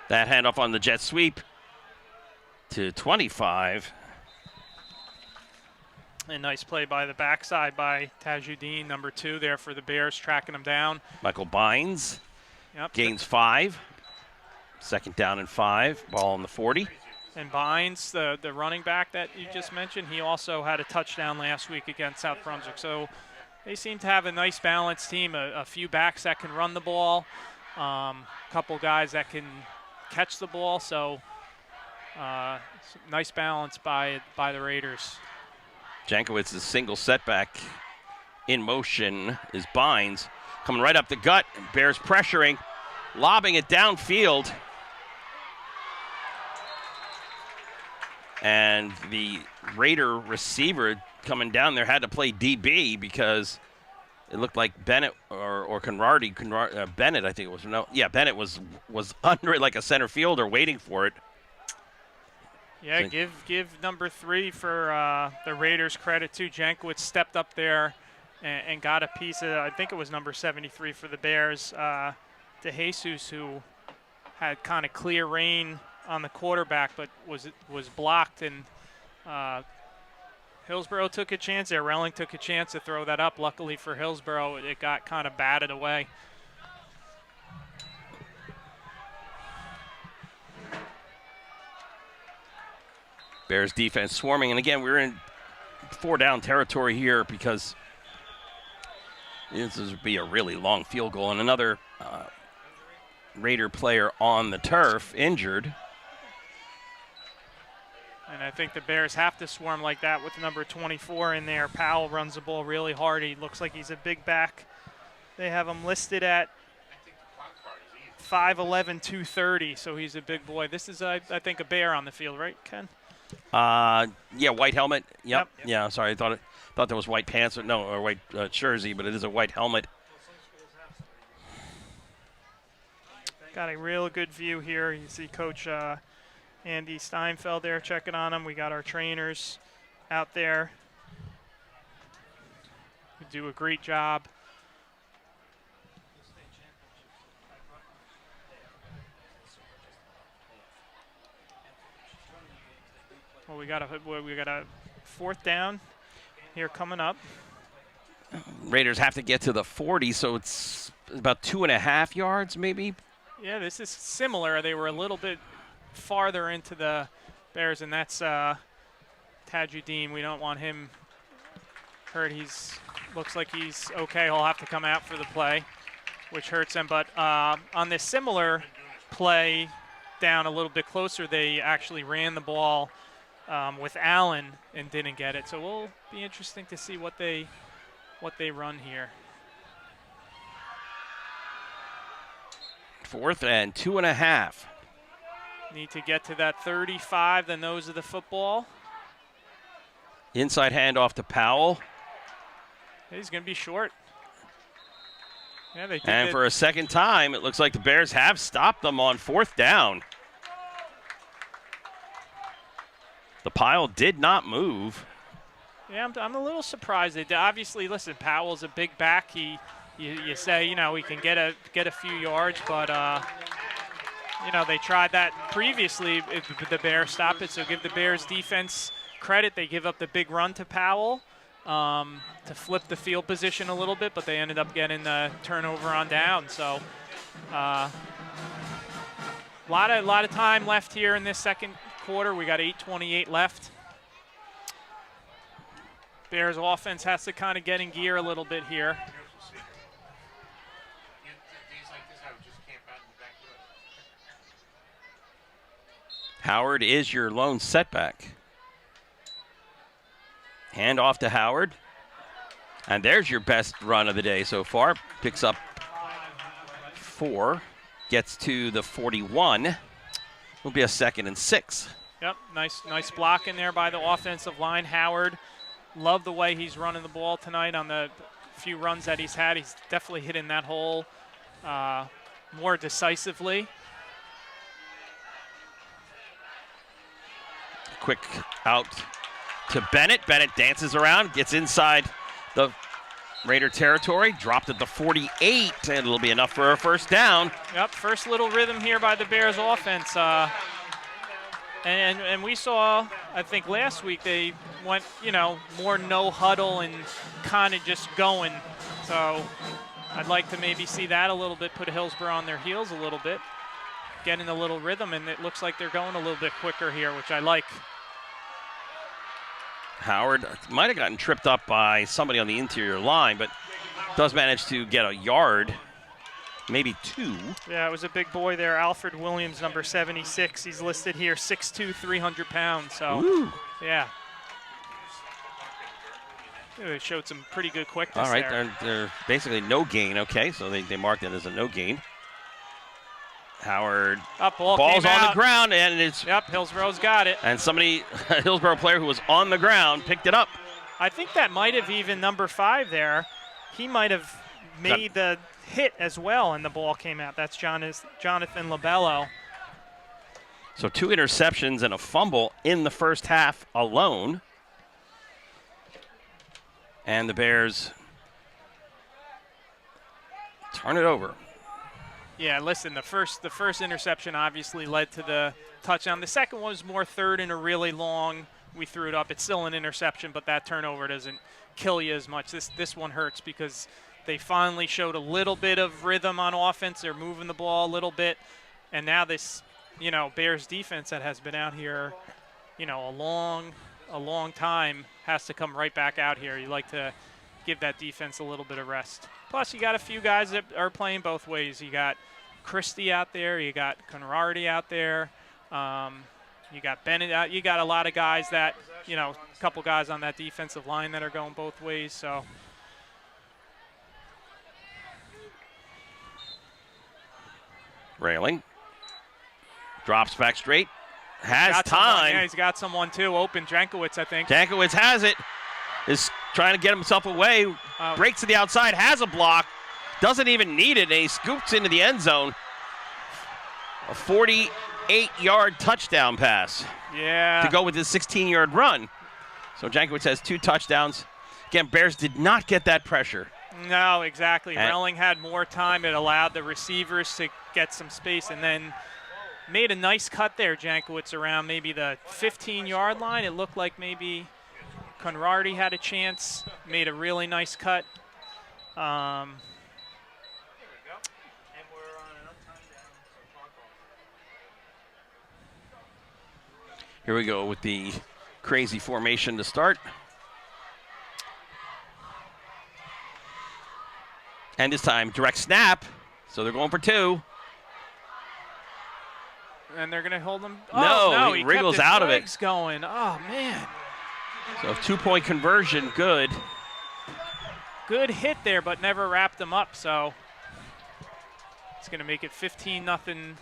That handoff on the jet sweep to 25. A nice play by the backside by Tajuddin, number 2 there for the Bears, tracking him down. Michael Bynes gains 5. 2nd down and 5. Ball on the 40. And Bynes, the running back that you just mentioned, he also had a touchdown last week against South Brunswick. So they seem to have a nice balanced team, a few backs that can run the ball, a couple guys that can catch the ball. So nice balance by the Raiders. Jankowicz's single setback in motion is Bynes. Coming right up the gut, and Bears pressuring, lobbing it downfield. And the Raider receiver coming down there had to play DB because it looked like Bennett or Conradi, Bennett, I think it was. No, yeah, Bennett was under it like a center fielder waiting for it. Yeah, give number 3 for the Raiders credit too. Jankowicz stepped up there and got a piece of, I think it was number 73 for the Bears, DeJesus, who had kind of clear reign on the quarterback, but was blocked, and Hillsborough took a chance there. Relling took a chance to throw that up. Luckily for Hillsborough, it got kind of batted away. Bears defense swarming, and again, we're in 4-down territory here because this would be a really long field goal, and another Raider player on the turf injured. And I think the Bears have to swarm like that with number 24 in there. Powell runs the ball really hard. He looks like he's a big back. They have him listed at 5'11", 230, so he's a big boy. This is, I think, a Bear on the field, right, Ken? Yeah, white helmet. Yep. Yep. Yeah, sorry, I thought there was white pants or white jersey, but it is a white helmet. Got a real good view here. You see Coach Andy Steinfeld there checking on him. We got our trainers out there who do a great job. Well, we got a 4th down here coming up. Raiders have to get to the 40, so it's about 2.5 yards, maybe. Yeah, this is similar. They were a little bit farther into the Bears, and that's Tajuddin. We don't want him hurt. Looks like he's okay. He'll have to come out for the play, which hurts him. But on this similar play down a little bit closer, they actually ran the ball with Allen and didn't get it. So we'll be interesting to see what they run here. 4th and 2.5. Need to get to that 35, the nose of the football. Inside handoff to Powell. He's going to be short. Yeah, they did. And for a second time, it looks like the Bears have stopped them on 4th down. The pile did not move. Yeah, I'm a little surprised. They obviously, listen, Powell's a big back. You say, he can get a few yards, but they tried that previously. The Bears stopped it, so give the Bears defense credit, they give up the big run to Powell to flip the field position a little bit, but they ended up getting the turnover on down. So a lot of time left here in this second quarter. We got 8:28 left. Bears offense has to kind of get in gear a little bit here. Howard is your lone setback. Hand off to Howard. And there's your best run of the day so far. Picks up 4. Gets to the 41. Will be a 2nd and 6. Yep, nice block in there by the offensive line. Howard, love the way he's running the ball tonight on the few runs that he's had. He's definitely hitting that hole more decisively. Quick out to Bennett. Bennett dances around, gets inside the Raider territory, dropped at the 48, and it'll be enough for a first down. Yep, first little rhythm here by the Bears offense. And we saw, I think last week, they went, more no huddle and kind of just going. So I'd like to maybe see that a little bit, put Hillsborough on their heels a little bit, getting a little rhythm, and it looks like they're going a little bit quicker here, which I like. Howard might have gotten tripped up by somebody on the interior line, but does manage to get a yard, maybe 2. Yeah, it was a big boy there. Alfred Williams, number 76. He's listed here, 6'2", 300 pounds. So, Ooh. Yeah. It showed some pretty good quickness All right, there. they're basically no gain. Okay, so they marked it as a no gain. Howard, ball's on the ground, and it's... Yep, Hillsborough's got it. And somebody, a Hillsborough player who was on the ground, picked it up. I think that might have even number 5 there. He might have made the hit as well, and the ball came out. That's Jonathan Labello. So 2 interceptions and a fumble in the first half alone. And the Bears turn it over. Yeah, listen, the first interception obviously led to the touchdown. The second one was more third and a really long. We threw it up. It's still an interception, but that turnover doesn't kill you as much. This one hurts because they finally showed a little bit of rhythm on offense. They're moving the ball a little bit. And now this, Bears defense that has been out here, a long time has to come right back out here. You like to give that defense a little bit of rest. Plus, you got a few guys that are playing both ways. You got Christie out there. You got Conrarty out there. You got Bennett out. You got a lot of guys that, a couple guys on that defensive line that are going both ways. So Railing. Drops back straight. Has got time. Someone, yeah, he's got someone, too. Open. Jankowicz, I think. Jankowicz has it. Is trying to get himself away. Breaks to the outside. Has a block. Doesn't even need it. And he scoops into the end zone. A 48-yard touchdown pass. Yeah. To go with his 16-yard run. So Jankowicz has 2 touchdowns. Again, Bears did not get that pressure. No, exactly. Relling had more time. It allowed the receivers to get some space, and then made a nice cut there, Jankowicz, around maybe the 15-yard line. It looked like maybe Conrarty had a chance, made a really nice cut. Here we go with the crazy formation to start. And this time, direct snap. So they're going for 2. And they're going to hold him. No, he wriggles kept his out of it. legs going. Oh, man. So 2-point conversion, good. Good hit there, but never wrapped him up. So it's going to make it 15-0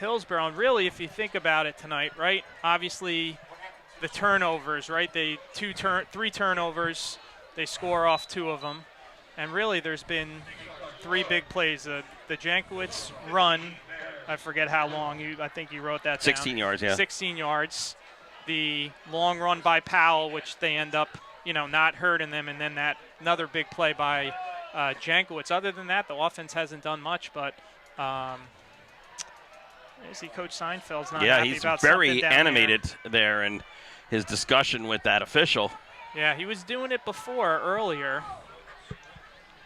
Hillsborough. And really, if you think about it tonight, right? Obviously, the turnovers, right? 3 turnovers. They score off 2 of them. And really, there's been 3 big plays. The Jankowicz run, I forget how long. I think you wrote that 16 down. yards, yeah. 16 yards. The long run by Powell, which they end up, not hurting them. And then that another big play by Jankowicz. Other than that, the offense hasn't done much. But I see Coach Seinfeld's not happy about he's very down animated there. And his discussion with that official. Yeah, he was doing it before earlier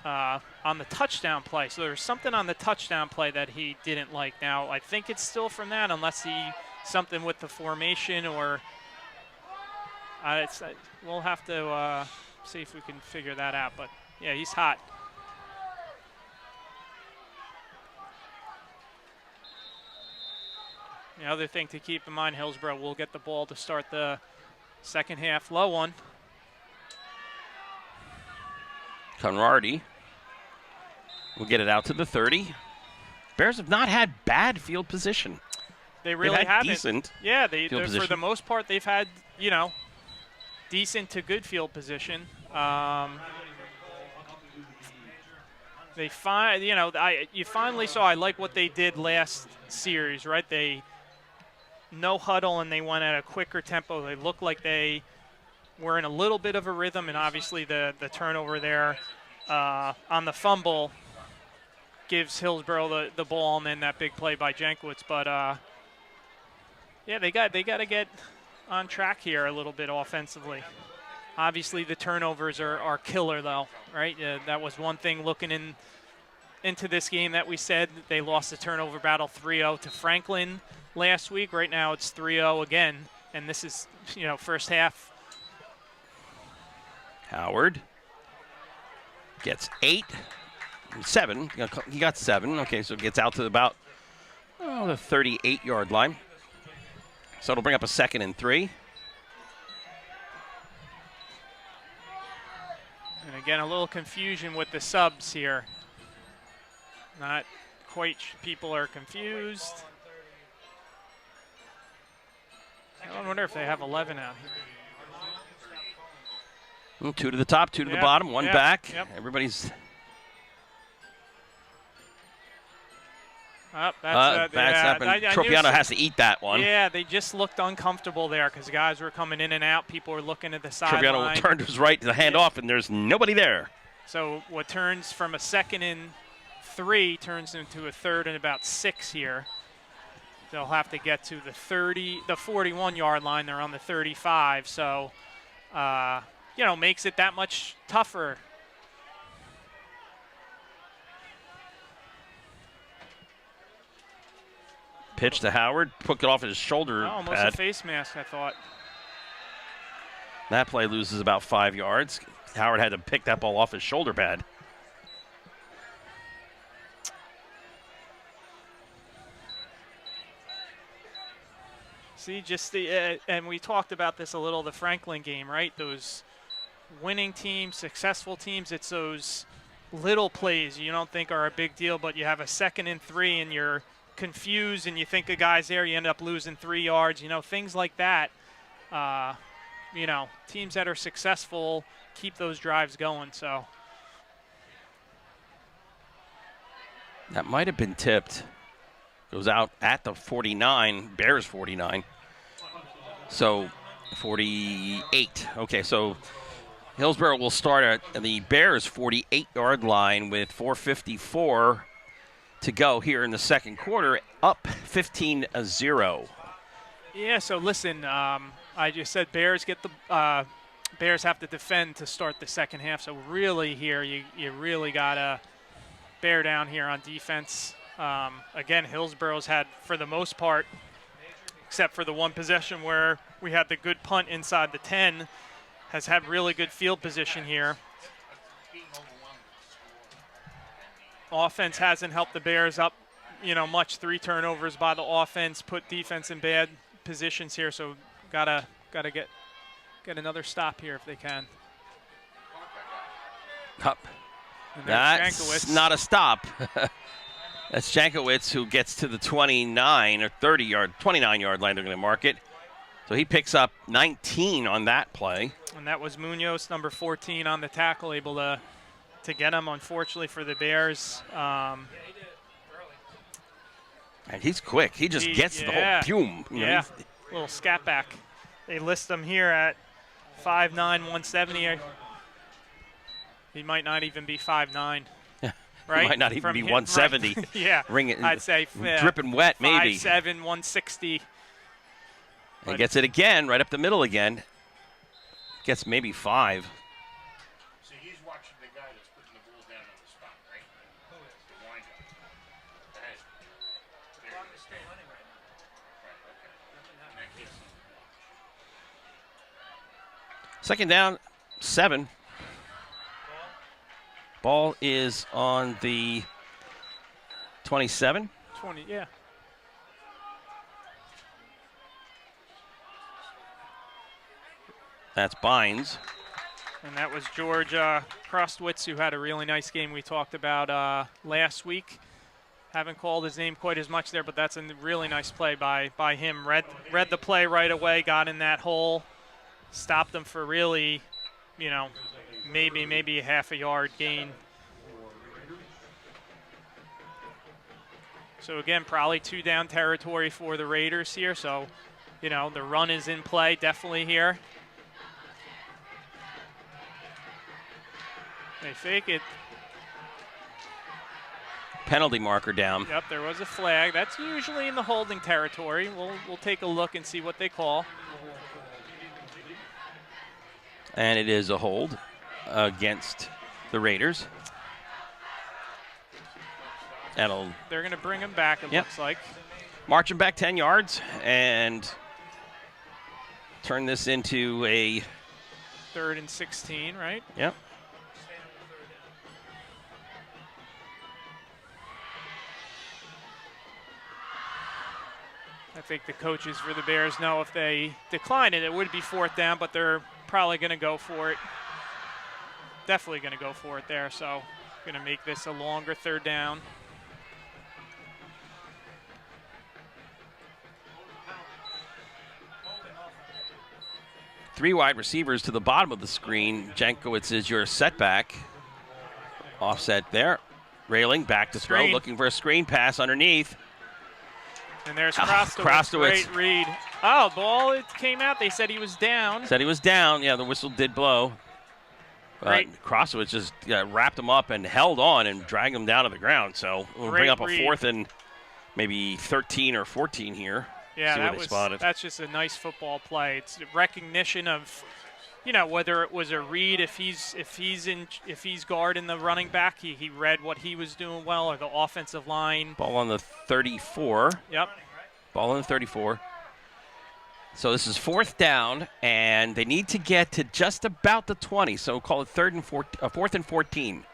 on the touchdown play. So there was something on the touchdown play that he didn't like. Now, I think it's still from that, unless something with the formation or we'll have to see if we can figure that out. But, yeah, he's hot. The other thing to keep in mind, Hillsborough will get the ball to start the second half. Low one. Conradi will get it out to the 30. Bears have not had bad field position. They really haven't. Decent. Yeah, position. For the most part, they've had, decent to good field position. You finally saw. I like what they did last series, right? They no huddle and they went at a quicker tempo. They looked like they were in a little bit of a rhythm, and obviously the turnover there on the fumble gives Hillsborough the ball, and then that big play by Jankowitz. But yeah, they got to get on track here a little bit offensively. Obviously, the turnovers are killer, though, right? That was one thing looking into this game that we said. They lost the turnover battle 3-0 to Franklin last week. Right now it's 3-0 again, and this is, first half. Howard gets 7. He got 7. Okay, so it gets out to about the 38-yard line. So it'll bring up a 2nd and 3. And again, a little confusion with the subs here. Not quite people are confused. I wonder if they have 11 out here. 2 to the top, 2 to the bottom, 1 back. Yep. Everybody's that's happened. Tropiano has to eat that one. Yeah, they just looked uncomfortable there because guys were coming in and out. People were looking at the sideline. Tropiano turned to his right to the handoff, and there's nobody there. So what turns from a 2nd and 3 turns into a 3rd and about 6 here. They'll have to get to the 41-yard line. They're on the 35, so makes it that much tougher. Pitch to Howard, took it off his shoulder almost pad. a face mask, I thought. That play loses about 5 yards. Howard had to pick that ball off his shoulder pad. See, just and we talked about this a little, the Franklin game, right? Those winning teams, successful teams, it's those little plays you don't think are a big deal, but you have a 2nd and 3 and you're confused and you think a guy's there, you end up losing 3 yards, things like that. Teams that are successful keep those drives going, so. That might have been tipped. Goes out at the 49, Bears 49. So 48. Okay, so Hillsborough will start at the Bears 48-yard line with 4:54 to go here in the second quarter, up 15-0. Yeah, so listen, I just said Bears Bears have to defend to start the second half. So really here, you really got to bear down here on defense. Again, Hillsborough's had, for the most part, except for the one possession where we had the good punt inside the 10, has had really good field position here. Offense hasn't helped the Bears up, much. 3 turnovers by the offense, put defense in bad positions here. So gotta get another stop here if they can. Up. That's not a stop. That's Jankowitz who gets to the 29 or 29-yard line. They're going to mark it. So he picks up 19 on that play. And that was Munoz, number 14, on the tackle, able to get him, unfortunately, for the Bears. And he's quick. He just gets the whole fume. A little scat back. They list him here at 5'9", 170. He might not even be 5'9". Right? He might not even be 170. Right. Yeah. Ring it, I'd say dripping wet, maybe. 5'7", 160. And gets it again, right up the middle again. Gets maybe 5. So he's watching the guy that's putting the ball down on the spot, right? The wind-up. Go ahead. There you go. Right, okay. In that case, he can watch. Second down, 7. Ball is on the 27. 20, yeah. That's Bynes. And that was George Krostwitz, who had a really nice game we talked about last week. Haven't called his name quite as much there, but that's a really nice play by him. Read the play right away, got in that hole, stopped them for really, maybe a half a yard gain. So again, probably 2 down territory for the Raiders here. So, the run is in play definitely here. They fake it. Penalty marker down. Yep, there was a flag. That's usually in the holding territory. We'll take a look and see what they call. And it is a hold against the Raiders. They're going to bring him back, it looks like. Marching back 10 yards and turn this into a 3rd and 16, right? Yep. I think the coaches for the Bears know if they decline it, it would be 4th down, but they're probably going to go for it. Definitely going to go for it there, so going to make this a longer 3rd down. Three wide receivers to the bottom of the screen. Jankowitz is your setback. Offset there. Railing back to throw, looking for a screen pass underneath. And there's Krostowitz. Great read. Oh, ball, it came out. They said he was down. Said he was down. Yeah, the whistle did blow. But Krostowitz just wrapped him up and held on and dragged him down to the ground. So we'll bring up a 4th and maybe 13 or 14 here. Yeah, that's just a nice football play. It's recognition of, whether it was a read, if he's guarding the running back, he read what he was doing well, or the offensive line. Ball on the 34. Yep. Ball on the 34. So this is 4th down, and they need to get to just about the 20. So we'll call it 4th and 14.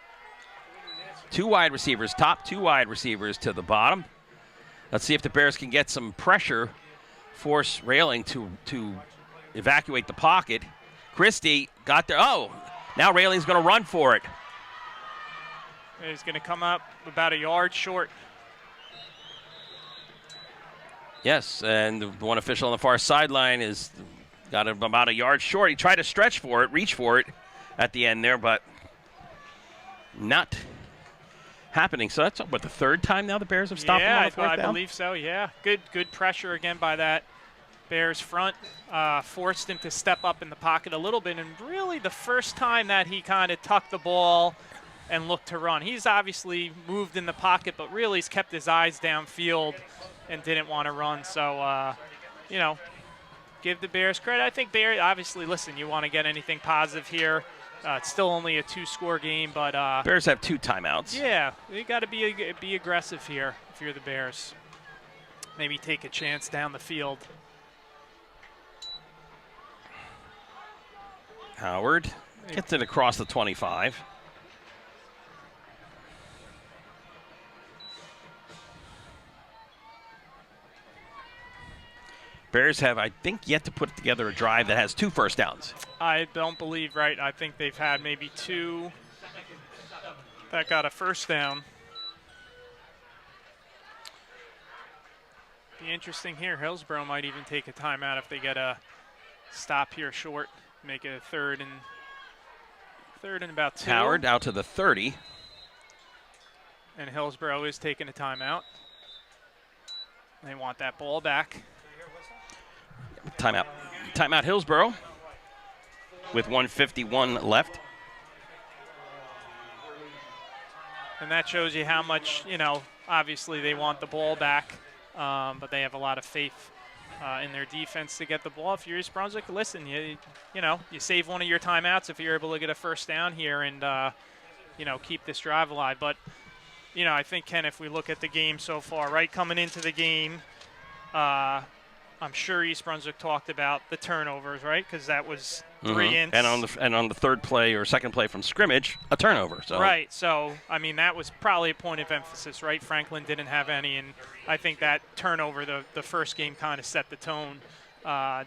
2 wide receivers, top 2 wide receivers to the bottom. Let's see if the Bears can get some pressure, force Railing to evacuate the pocket. Christie got there. Oh, now Railing's going to run for it. He's going to come up about a yard short. Yes, and the one official on the far sideline is got him about a yard short. He tried to stretch for it, reach for it at the end there, but not happening. So that's the 3rd time now the Bears have stopped him on the 4th down? I believe so, yeah. Good pressure again by that Bears front. Forced him to step up in the pocket a little bit, and really the first time that he kind of tucked the ball and looked to run. He's obviously moved in the pocket, but really he's kept his eyes downfield and didn't want to run. So, give the Bears credit. I think Bears, obviously, listen, you want to get anything positive here. It's still only a 2-score game, but Bears have 2 timeouts. Yeah, you got to be aggressive here if you're the Bears. Maybe take a chance down the field. Howard gets it across the 25. Bears have, I think, yet to put together a drive that has 2 first downs. I don't believe right. I think they've had maybe 2 that got a first down. Be interesting here. Hillsborough might even take a timeout if they get a stop here short. Make it a 3rd and about 2. Howard out to the 30. And Hillsborough is taking a timeout. They want that ball back. Timeout. Timeout Hillsborough with 1:51 left. And that shows you how much, obviously they want the ball back, but they have a lot of faith in their defense to get the ball. If you're East Brunswick, listen, you know, you save one of your timeouts if you're able to get a first down here and, you know, keep this drive alive. But, you know, I think, Ken, if we look at the game so far, right, coming into the game, I'm sure East Brunswick talked about the turnovers, right? Because that was 3 ints. And on the third play or second play from scrimmage, a turnover. So. Right. So, I mean, that was probably a point of emphasis, right? Franklin didn't have any, and I think that turnover, the first game, kind of set the tone.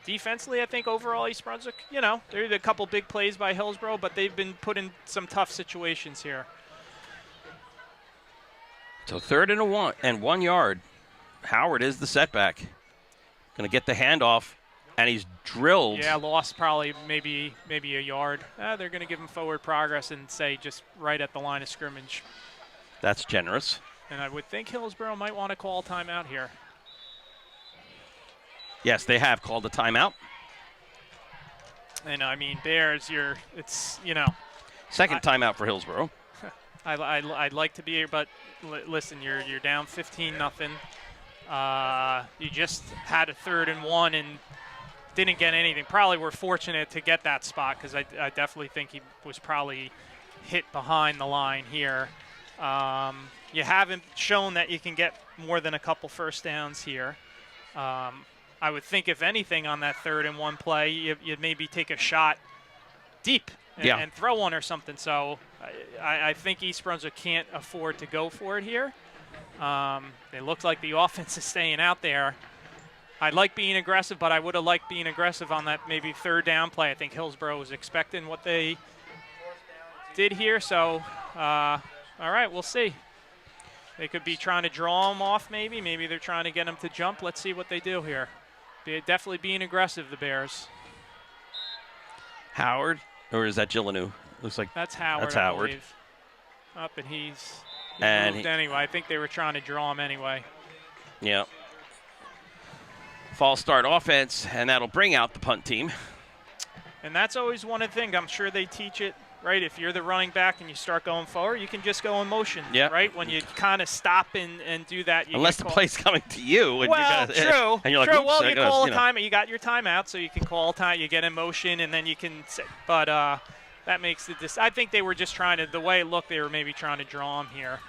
Defensively, I think overall East Brunswick, you know, there's a couple big plays by Hillsborough, but they've been put in some tough situations here. So 3rd and 1 yard. Howard is the setback. Going to get the handoff, and he's drilled. Yeah, lost probably maybe a yard. They're going to give him forward progress and say just right at the line of scrimmage. That's generous. And I would think Hillsborough might want to call timeout here. Yes, they have called a timeout. And I mean, Bears, it's, you know. Second timeout for Hillsborough. I'd like to be here, but listen, you're down 15-0. You just had a 3rd and 1 and didn't get anything. Probably were fortunate to get that spot because I definitely think he was probably hit behind the line here. You haven't shown that you can get more than a couple first downs here. I would think, if anything, on that 3rd and 1 play, you'd maybe take a shot deep and throw one or something. So I think East Brunswick can't afford to go for it here. It looks like the offense is staying out there. I like being aggressive, but I would have liked being aggressive on that maybe 3rd down play. I think Hillsborough was expecting what they did here. So, all right, we'll see. They could be trying to draw him off maybe. Maybe they're trying to get him to jump. Let's see what they do here. Definitely being aggressive, the Bears. Howard, or is that Gillanu? Looks like that's Howard. That's Howard. I believe. Up, and he's moved anyway. I think they were trying to draw him anyway. Yeah. False start offense, and that'll bring out the punt team. And that's always one of the things. I'm sure they teach it, right? If you're the running back and you start going forward, you can just go in motion, right? When you kind of stop and do that. Unless the play's coming to you. And well, true. And you're like, true. oops, Well, you call a time. You got your timeout, so you can call time. You get in motion, and then you can say. But that makes the I think they were just trying to, the way it looked, they were maybe trying to draw him here.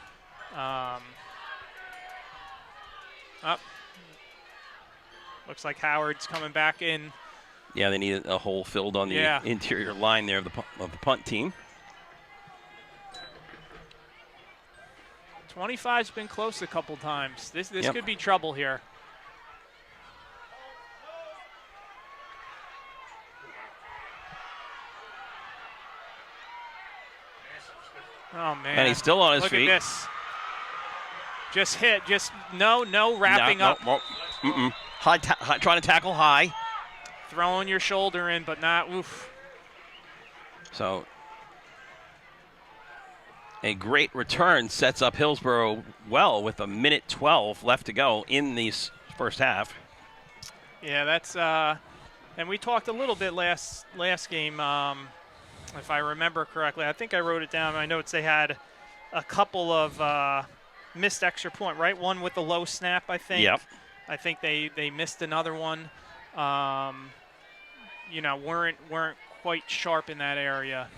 Looks like Howard's coming back in. Yeah, they need a hole filled on the interior line there of the punt team. 25's been close a couple times. This could be trouble here. Oh, man. And he's still on his feet. Look at this. Just hit. Just no wrapping up. No. Trying to tackle high. Throwing your shoulder in, but not, oof. So a great return sets up Hillsborough well with 1:12 left to go in the first half. Yeah, that's and we talked a little bit last game, if I remember correctly. I think I wrote it down in my notes. They had a couple of missed extra point, right? One with the low snap, I think. Yep. I think they missed another one. Weren't quite sharp in that area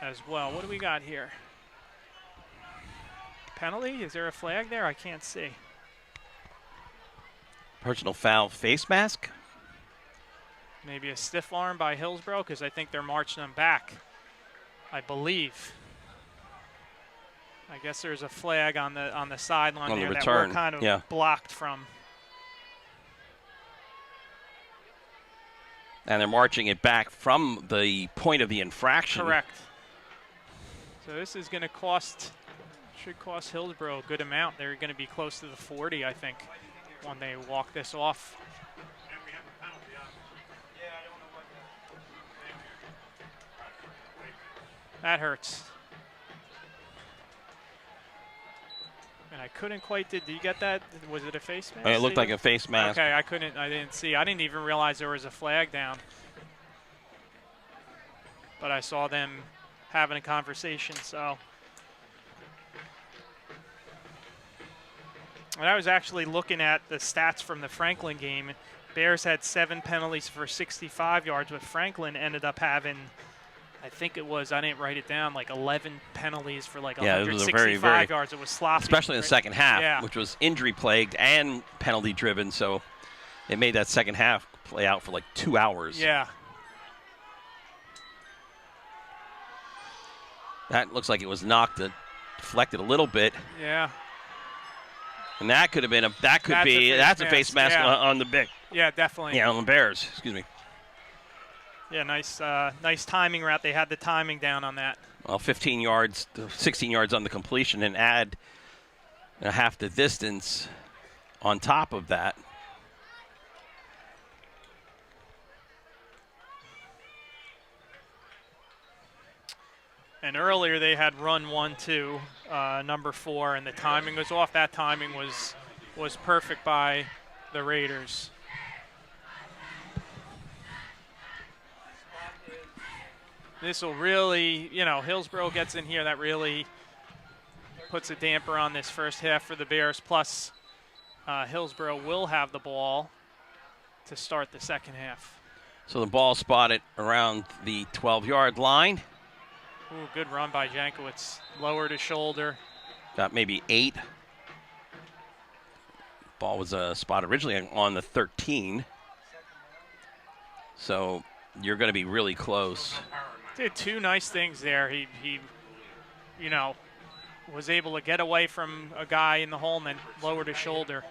as well. What do we got here? Penalty? Is there a flag there? I can't see. Personal foul, face mask. Maybe a stiff arm by Hillsborough, because I think they're marching them back, I believe. I guess there's a flag on the sideline on there the that return. we're kind of blocked from. And they're marching it back from the point of the infraction. Correct. So this is going to should cost Hillsborough a good amount. They're going to be close to the 40, I think, when they walk this off. That hurts. And I couldn't quite, did you get that? Was it a face mask? It looked like a face mask. Okay, I didn't see. I didn't even realize there was a flag down. But I saw them having a conversation, so. And I was actually looking at the stats from the Franklin game. Bears had 7 penalties for 65 yards, but Franklin ended up having, I think it was, I didn't write it down, like 11 penalties for like 165 yards. It was sloppy. Especially in the second half, which was injury-plagued and penalty-driven, so it made that second half play out for like 2 hours. Yeah. That looks like it was deflected a little bit. Yeah. And that could have been that's a face mask on the big. Yeah, definitely. Yeah, on the Bears. Excuse me. Yeah, nice timing route. They had the timing down on that. Well, 15 yards, 16 yards on the completion, and add half the distance on top of that. And earlier they had run 1-2, number 4, and the timing was off. That timing was perfect by the Raiders. This will really, Hillsborough gets in here. That really puts a damper on this first half for the Bears. Plus, Hillsborough will have the ball to start the second half. So the ball spotted around the 12-yard line. Ooh, good run by Jankowitz. Lower to shoulder. Got maybe 8. Ball was spotted originally on the 13. So you're going to be really close. Did 2 nice things there. He was able to get away from a guy in the hole and then lowered his shoulder.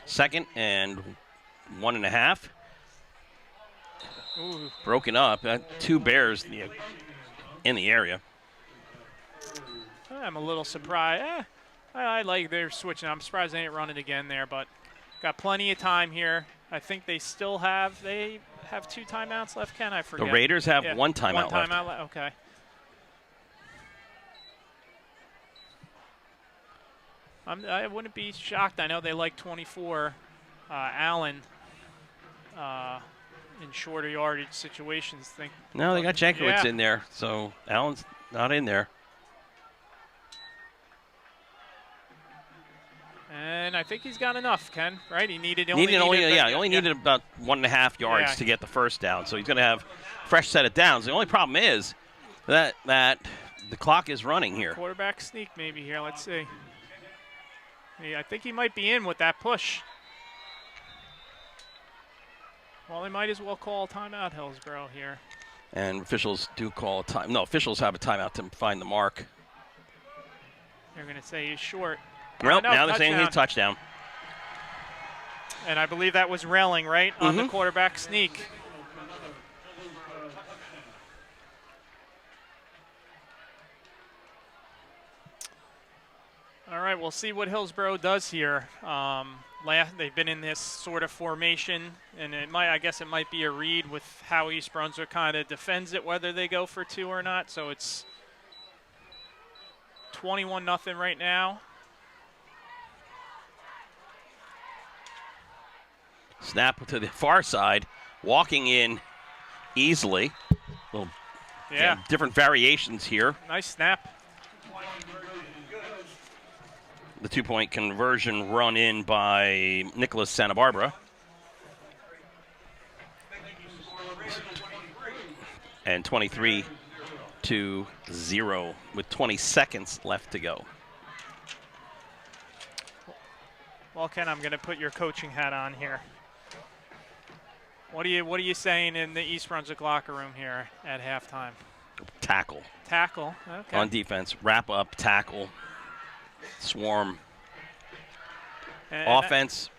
2nd and 1.5. Ooh. Broken up. 2 Bears in the area. I'm a little surprised. I like they're switching. I'm surprised they ain't running again there, but got plenty of time here. I think they still have 2 timeouts left, Ken? I forget. The Raiders have 1 timeout left. Okay. I wouldn't be shocked. I know they like 24. Allen in shorter yardage situations. No, they got Jankowitz in there, so Allen's not in there. And I think he's got enough, Ken, right? He only needed about 1.5 yards to get the first down. So he's going to have a fresh set of downs. The only problem is that the clock is running here. Quarterback sneak maybe here. Let's see. Yeah, I think he might be in with that push. Well, they might as well call a timeout, Hillsborough here. And officials do call a time. No, officials have a timeout to find the mark. They're going to say he's short. Nope, now they're saying he's touchdown. And I believe that was railing, right, on the quarterback sneak. All right, we'll see what Hillsborough does here. They've been in this sort of formation, and I guess it might be a read with how East Brunswick kind of defends it, whether they go for 2 or not. So it's 21-0 right now. Snap to the far side, walking in easily. Different variations here. Nice snap. The 2-point conversion run in by Nicholas Santa Barbara. And 23-0 with 20 seconds left to go. Well, Ken, I'm going to put your coaching hat on here. What are you saying in the East Brunswick locker room here at halftime? Tackle. Tackle, okay. On defense, wrap up, tackle, swarm. Offense,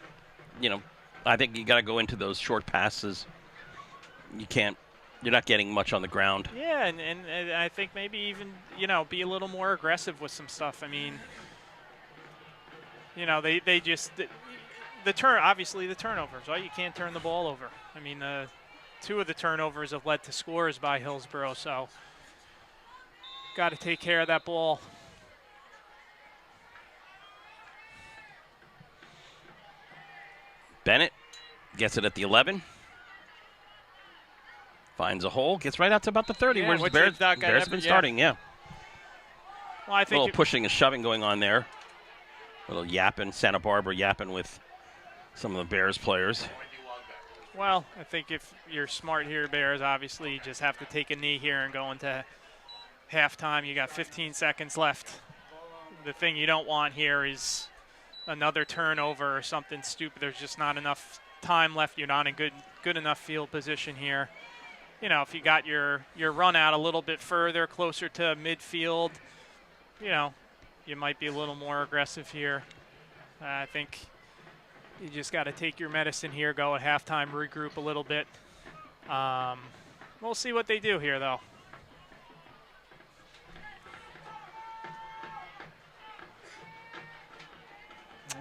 I think you got to go into those short passes. You're not getting much on the ground. Yeah, and I think maybe even, be a little more aggressive with some stuff. I mean, they just obviously the turnovers, right? You can't turn the ball over. I mean, 2 of the turnovers have led to scores by Hillsborough, so got to take care of that ball. Bennett gets it at the 11. Finds a hole, gets right out to about the 30. Yeah, where's the Bears have been starting, Well, I think a little pushing and shoving going on there. A little yapping, Santa Barbara yapping with some of the Bears players. Well, I think if you're smart here, Bears, obviously you just have to take a knee here and go into halftime. You got 15 seconds left. The thing you don't want here is another turnover or something stupid. There's just not enough time left. You're not in good enough field position here. You know, if you got your run out a little bit further, closer to midfield, you know, you might be a little more aggressive here. I think you just got to take your medicine here, go at halftime, regroup a little bit. We'll see what they do here, though.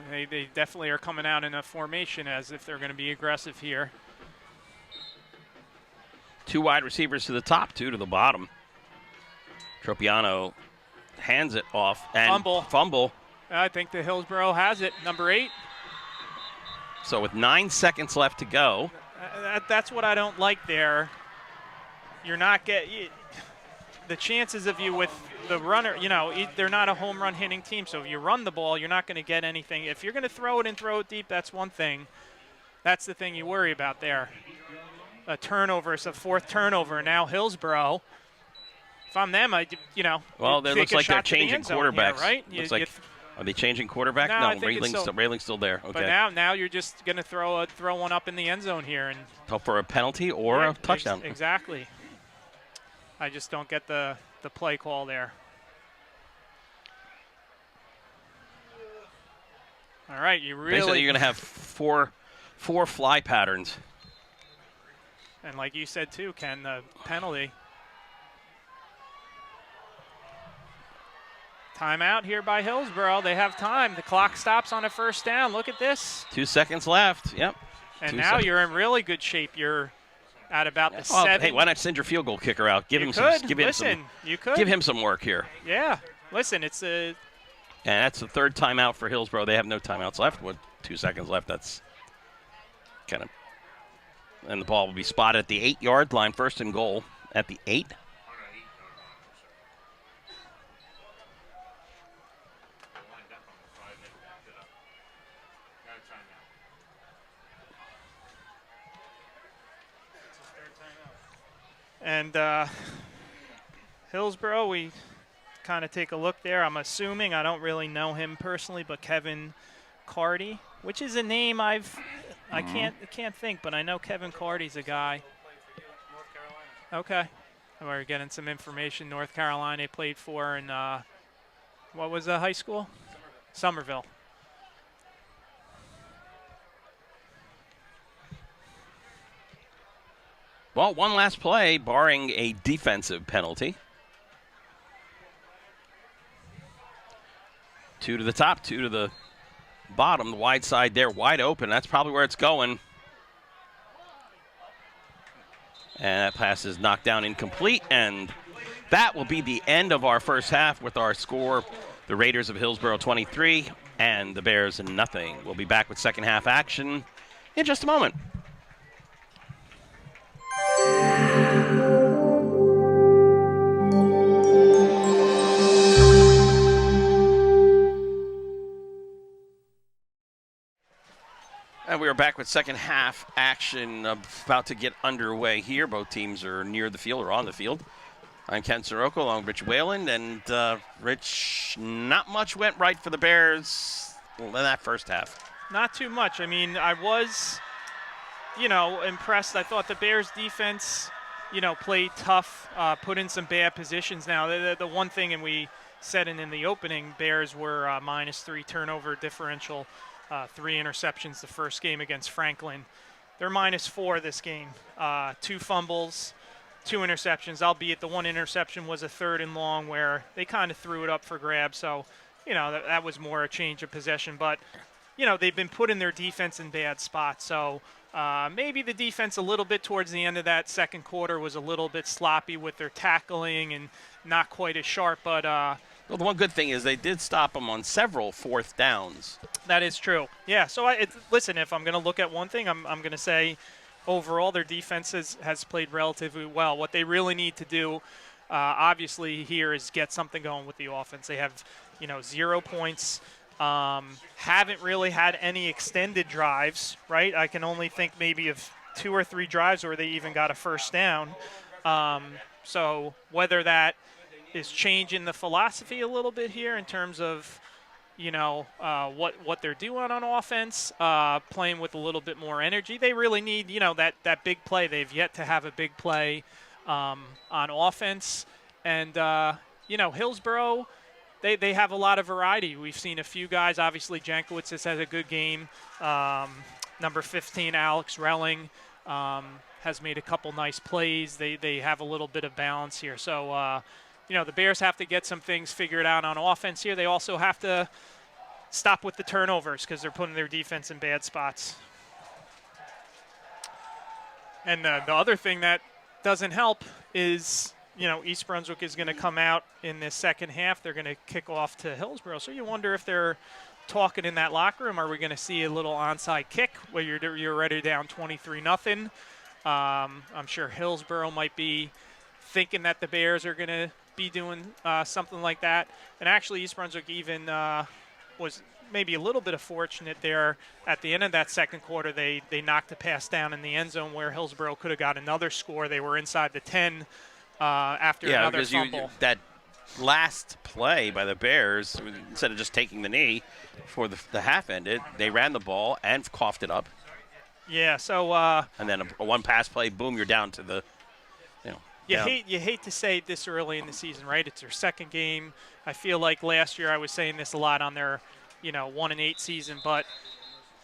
They definitely are coming out in a formation as if they're going to be aggressive here. 2 wide receivers to the top, 2 to the bottom. Tropiano hands it off and fumble. I think the Hillsborough has it, number 8. So with 9 seconds left to go. That's what I don't like there. You're not getting the chances of you with the runner, you know, they're not a home run hitting team. So if you run the ball, you're not going to get anything. If you're going to throw it and throw it deep, that's one thing. That's the thing you worry about there. A turnover, it's a 4th turnover. Now Hillsborough, if I'm them, Well, it looks like they're changing quarterbacks. Here, right? Are they changing quarterback? No, Railing's still there. Okay. But now you're just going to throw one up in the end zone here and hope for a penalty or a touchdown. Exactly. I just don't get the play call there. All right, you really. Basically, you're going to have four fly patterns. And like you said too, Ken, the penalty. Timeout here by Hillsborough. They have time. The clock stops on a 1st down. Look at this. 2 seconds left. Yep. And now you're in really good shape. You're at about the 7. Hey, why not send your field goal kicker out? Give him some work here. Yeah. Listen, it's a. And that's the 3rd timeout for Hillsborough. They have no timeouts left. With 2 seconds left, that's kind of. And the ball will be spotted at the 8-yard line, 1st and goal at the 8. And Hillsborough, we kind of take a look there. I'm assuming, I don't really know him personally, but Kevin Carty, which is a name I can't think, but I know Kevin Carty's a guy. Okay. We're getting some information. North Carolina played for in, what was the high school? Somerville. Well, one last play, barring a defensive penalty. 2 to the top, 2 to the bottom. The wide side there, wide open. That's probably where it's going. And that pass is knocked down incomplete. And that will be the end of our first half with our score. The Raiders of Hillsborough 23 and the Bears 0. We'll be back with second half action in just a moment. And we are back with second half action about to get underway here. Both teams are near the field or on the field. I'm Ken Saroka along with Rich Whalen. And Rich, not much went right for the Bears in that first half. Not too much. I mean, I was, impressed. I thought the Bears defense, played tough, put in some bad positions. Now, the one thing, and we said it in the opening, Bears were -3 turnover differential. 3 interceptions the first game against Franklin. They're -4 this game. 2 fumbles, 2 interceptions, albeit the 1 interception was a 3rd and long where they kind of threw it up for grabs. So, that was more a change of possession. But, they've been putting their defense in bad spots. So maybe the defense a little bit towards the end of that second quarter was a little bit sloppy with their tackling and not quite as sharp. But well, the one good thing is they did stop them on several 4th downs. That is true. Yeah, so listen, if I'm going to look at one thing, I'm going to say overall their defense has played relatively well. What they really need to do, obviously, here is get something going with the offense. They have, 0 points Haven't really had any extended drives, right? I can only think maybe of 2 or 3 drives where they even got a first down. So whether that is changing the philosophy a little bit here in terms of, what they're doing on offense, playing with a little bit more energy. They really need, that big play. They've yet to have a big play on offense. And, Hillsborough, they have a lot of variety. We've seen a few guys. Obviously, Jankowitz has had a good game. Number 15, Alex Relling, has made a couple nice plays. They have a little bit of balance here. So, the Bears have to get some things figured out on offense here. They also have to stop with the turnovers because they're putting their defense in bad spots. And the other thing that doesn't help is, East Brunswick is going to come out in this second half. They're going to kick off to Hillsborough. So you wonder if they're talking in that locker room. Are we going to see a little onside kick where you're already down 23-0? I'm sure Hillsborough might be thinking that the Bears are going to be doing something like that. And actually, East Brunswick even was maybe a little bit of fortunate there at the end of that second quarter. They knocked a pass down in the end zone where Hillsborough could have got another score. They were inside the 10 after another fumble. That last play by the Bears, instead of just taking the knee before the half ended, they ran the ball and coughed it up. Yeah, so and then a one pass play, boom, you're down to the, You hate to say it this early in the season, right? It's their second game. I feel like last year I was saying this a lot on their, 1-8 season, but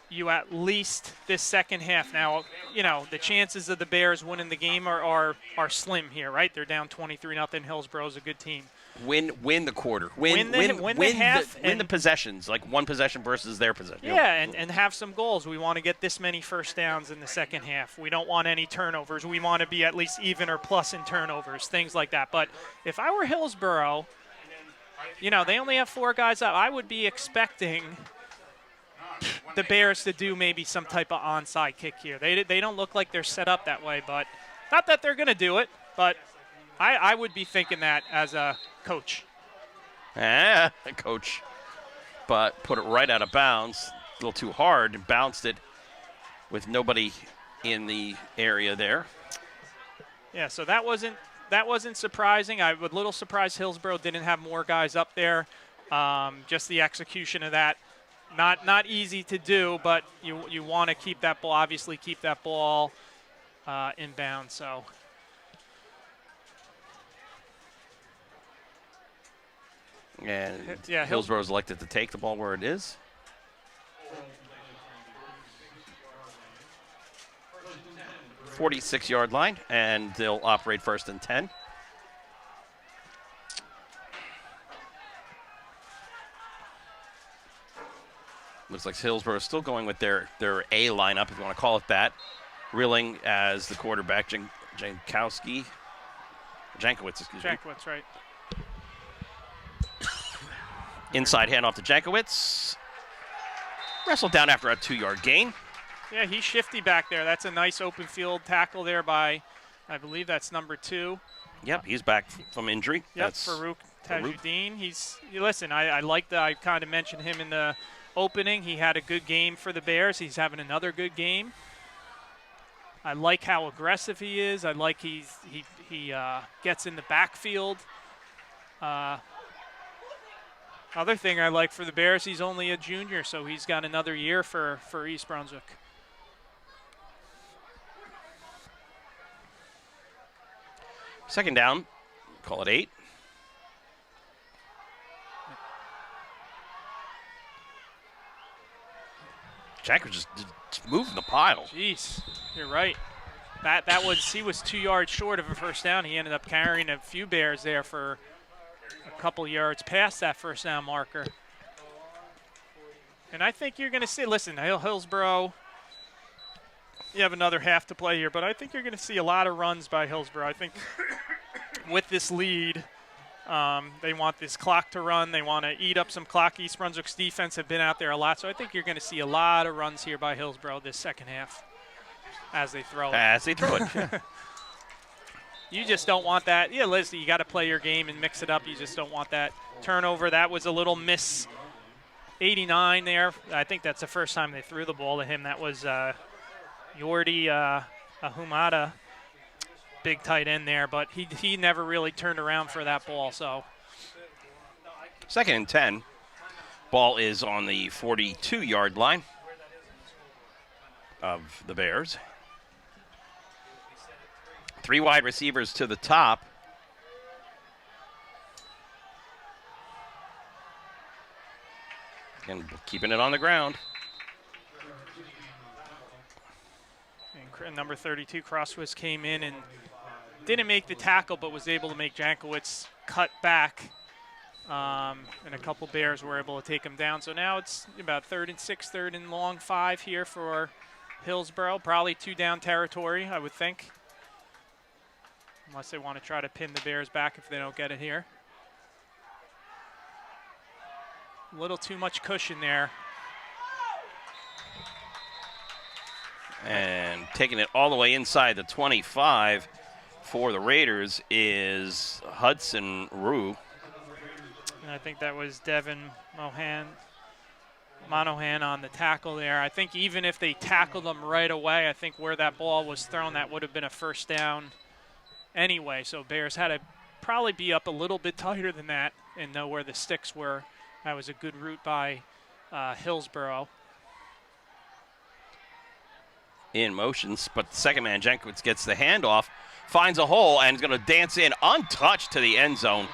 you at least this second half now, the chances of the Bears winning the game are slim here, right? They're down 23-0. Hillsborough's a good team. Win the quarter. Win the possessions, like one possession versus their possession. Yeah, and have some goals. We want to get this many first downs in the second half. We don't want any turnovers. We want to be at least even or plus in turnovers, things like that. But if I were Hillsborough, they only have 4 guys up. I would be expecting the Bears to do maybe some type of onside kick here. They don't look like they're set up that way, but not that they're going to do it, but I would be thinking that as a coach. A coach. But put it right out of bounds. A little too hard and bounced it with nobody in the area there. Yeah, so that wasn't surprising. I was a little surprised Hillsborough didn't have more guys up there. Just the execution of that. Not easy to do, but you want to keep that ball inbound. So. And Hillsborough's elected to take the ball where it is. – 46-yard line, and they'll operate 1st and 10. Looks like Hillsborough is still going with their A lineup, if you want to call it that. Reeling as the quarterback, Jankowitz, excuse me. Jankowitz, right. Inside handoff to Jankowitz. Wrestled down after a 2-yard gain. Yeah, he's shifty back there. That's a nice open field tackle there by, I believe that's number 2. Yep, he's back from injury. Yep, That's Farouk Tajuddin. I like that. I kind of mentioned him in the opening. He had a good game for the Bears. He's having another good game. I like how aggressive he is. I like he gets in the backfield. Other thing I like for the Bears, he's only a junior, so he's got another year for East Brunswick. Second down, call it 8. Jack was just moving the pile. Jeez, you're right. He was 2 yards short of a first down. He ended up carrying a few Bears there for a couple yards past that first down marker. And I think you're going to see, listen, Hillsborough, you have another half to play here, but I think you're going to see a lot of runs by Hillsborough. I think with this lead, they want this clock to run. They want to eat up some clock. East Brunswick's defense have been out there a lot, so I think you're going to see a lot of runs here by Hillsborough this second half as they throw it. You just don't want that. Yeah, listen, you got to play your game and mix it up. You just don't want that turnover. That was a little 89 there. I think that's the first time they threw the ball to him. That was Yordi Ahumada, big tight end there, but he never really turned around for that ball. So 2nd and 10. Ball is on the 42-yard line of the Bears. 3 wide receivers to the top. And keeping it on the ground. And number 32, Crosswitz, came in and didn't make the tackle, but was able to make Jankowicz cut back. And a couple Bears were able to take him down. So now it's about 3rd and 6, 3rd and long 5 here for Hillsborough. Probably 2 down territory, I would think. Unless they want to try to pin the Bears back if they don't get it here. A little too much cushion there. And taking it all the way inside the 25 for the Raiders is Hudson Rue. And I think that was Devin Monahan on the tackle there. I think even if they tackled him right away, I think where that ball was thrown, that would have been a first down anyway. So Bears had to probably be up a little bit tighter than that and know where the sticks were. That was a good route by Hillsborough. In motions, but the second man, Jankowicz, gets the handoff, finds a hole, and is going to dance in untouched to the end zone.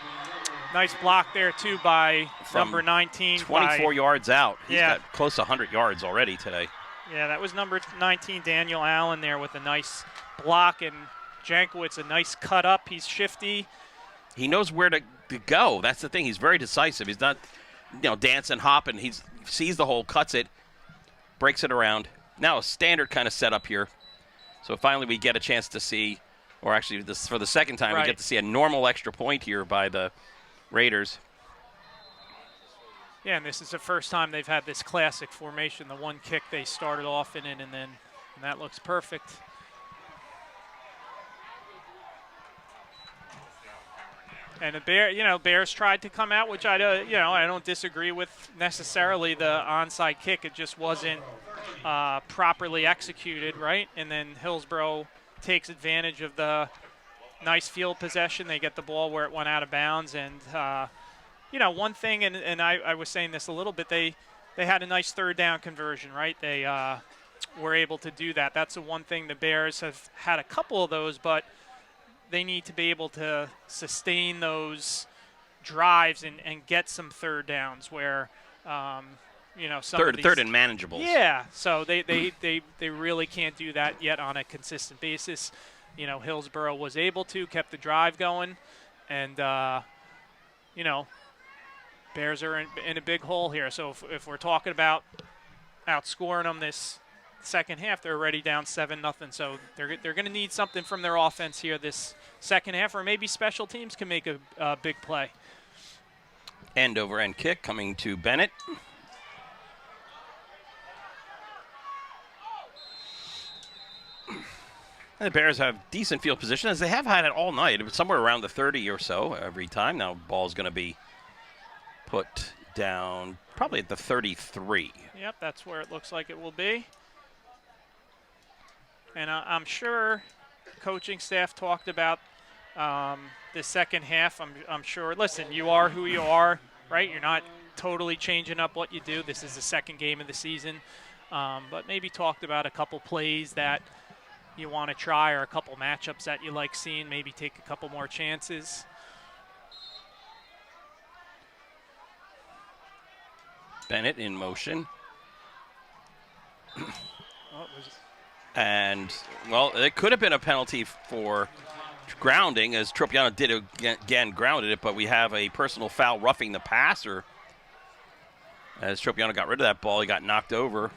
Nice block there, too, by number 19. 24 yards out. He's got close to 100 yards already today. Yeah, that was number 19, Daniel Allen, there with a nice block, and Jankowicz, a nice cut up. He's shifty. He knows where to go. That's the thing. He's very decisive. He's not, dancing, hopping. He sees the hole, cuts it, breaks it around. Now a standard kind of setup here. So finally we get a chance to see, or actually this for the second time, we get to see a normal extra point here by the Raiders. Yeah, and this is the first time they've had this classic formation. The one kick they started off in it, and that looks perfect. And the Bears tried to come out, which I don't disagree with necessarily the onside kick. It just wasn't properly executed, right? And then Hillsborough takes advantage of the nice field possession. They get the ball where it went out of bounds. And, one thing, and I was saying this a little bit, they had a nice 3rd down conversion, right? They were able to do that. That's the one thing the Bears have had a couple of those, but they need to be able to sustain those drives and get some 3rd downs where, some third and manageable. Yeah, so they really can't do that yet on a consistent basis. Hillsborough was able to, kept the drive going, and, Bears are in a big hole here. So if we're talking about outscoring them this second half, they're already down 7-0. So they're going to need something from their offense here this second half, or maybe special teams can make a big play. End over end kick coming to Bennett. And the Bears have decent field position, as they have had it all night. It was somewhere around the 30 or so every time. Now ball's going to be put down probably at the 33. Yep, that's where it looks like it will be. And I'm sure coaching staff talked about the second half. I'm sure. Listen, you are who you are, right? You're not totally changing up what you do. This is the second game of the season. But maybe talked about a couple plays that you want to try, or a couple matchups that you like seeing, maybe take a couple more chances. Bennett in motion. And, it could have been a penalty for grounding, as Tropiano did again, grounded it, but we have a personal foul roughing the passer. As Tropiano got rid of that ball, he got knocked over.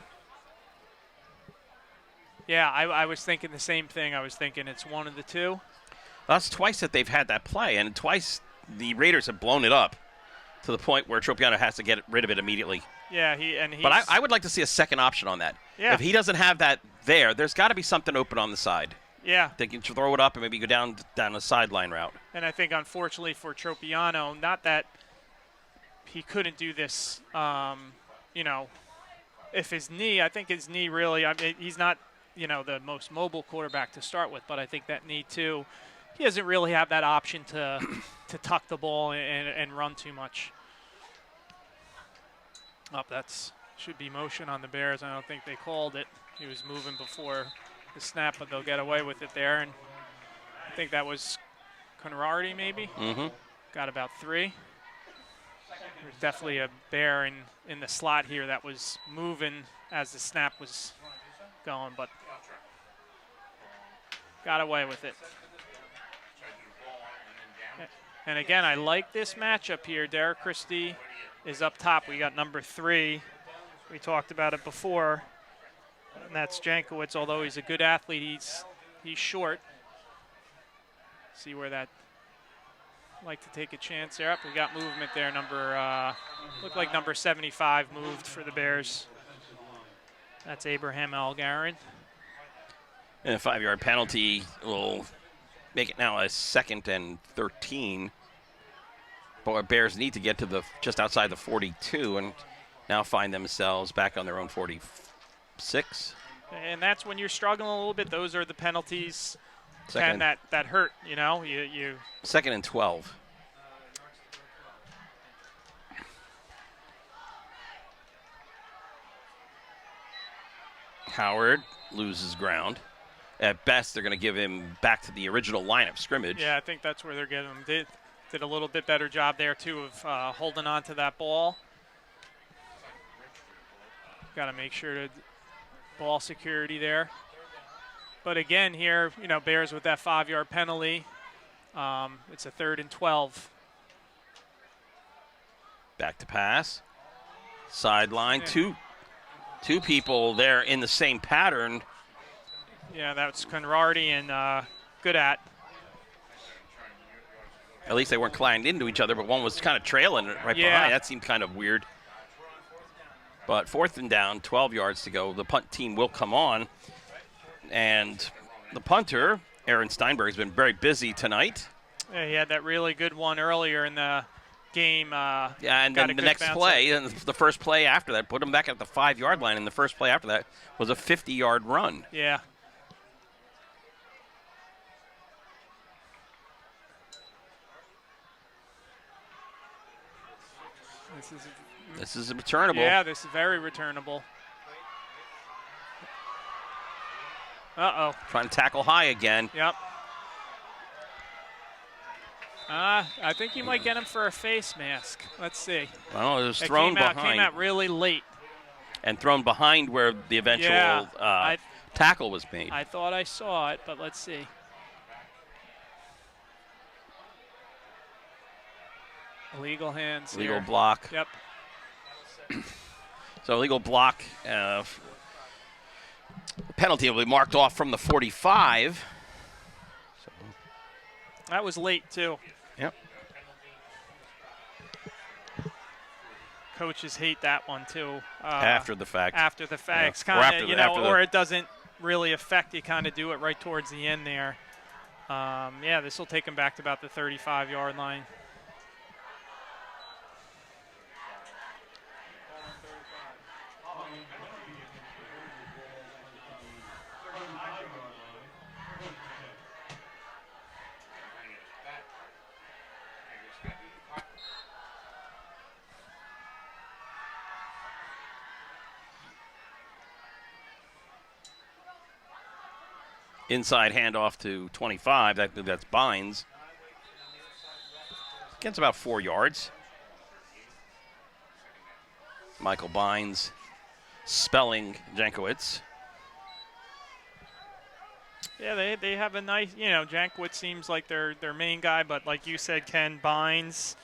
Yeah, I was thinking the same thing. I was thinking it's one of the two. That's twice that they've had that play, and twice the Raiders have blown it up to the point where Tropiano has to get rid of it immediately. Yeah, but I would like to see a second option on that. Yeah. If he doesn't have that there's got to be something open on the side. Yeah. They can throw it up and maybe go down a sideline route. And I think, unfortunately for Tropiano, not that he couldn't do this you know, if his knee, I think his knee really, I mean, he's not, you know, the most mobile quarterback to start with, but I think that knee too, he doesn't really have that option to tuck the ball and run too much. That's should be motion on the Bears. I don't think they called it. He was moving before the snap, but they'll get away with it there. And I think that was Conrarity maybe. Mm-hmm. Got about 3. There's definitely a Bear in the slot here that was moving as the snap was going, but got away with it. And again, I like this matchup here. Derek Christie is up top. We got number 3. We talked about it before, and that's Jankowicz. Although he's a good athlete, he's short. See where that. Like to take a chance there. We got movement there. Looked like number 75 moved for the Bears. That's Abraham Algarin. And a 5-yard penalty will make it now a 2nd and 13. But Bears need to get to just outside the 42 and now find themselves back on their own 46. And that's when you're struggling a little bit. Those are the penalties Second, that hurt, you know. You 2nd and 12. Howard loses ground. At best, they're going to give him back to the original line of scrimmage. Yeah, I think that's where they're getting him. Did a little bit better job there, too, of holding on to that ball. Got to make sure to ball security there. But again, here, you know, Bears with that 5-yard penalty. It's a 3rd and 12. Back to pass. Sideline. Yeah. Two people there in the same pattern. Yeah, that's Conrarity and good at. At least they weren't colliding into each other, but one was kind of trailing right behind. That seemed kind of weird. But 4th and down, 12 yards to go. The punt team will come on. And the punter, Aaron Steinberg, has been very busy tonight. Yeah, he had that really good one earlier in the game. And then the next play, and the first play after that, put him back at the 5-yard line, and the first play after that was a 50-yard run. Yeah. This is returnable. Yeah, this is very returnable. Uh-oh. Trying to tackle high again. Yep. I think you might get him for a face mask. Let's see. Well, it was thrown behind. Came out really late. And thrown behind where the eventual tackle was made. I thought I saw it, but let's see. Illegal hands. Illegal here. block. Yep. So illegal block. Penalty will be marked off from the 45. So. That was late, too. Yep. Coaches hate that one, too. After the fact. After the fact. Yeah. It's kind of, you know, or it doesn't really affect you, kind of do it right towards the end there. Yeah, this will take him back to about the 35-yard line. Inside handoff to 25. That's Bynes. Gets about 4 yards. Michael Bynes spelling Jankowicz. Yeah, they have a nice, you know, Jankowicz seems like their main guy, but like you said, Ken, Bynes,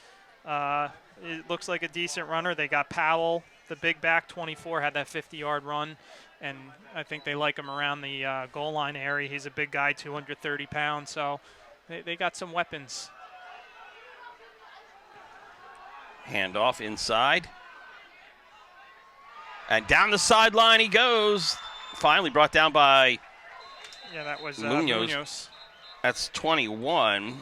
it looks like a decent runner. They got Powell, the big back, 24, had that 50-yard run. And I think they like him around the goal line area. He's a big guy, 230 pounds, so they got some weapons. Handoff inside. And down the sideline he goes. Finally brought down by that was Munoz. That's 21.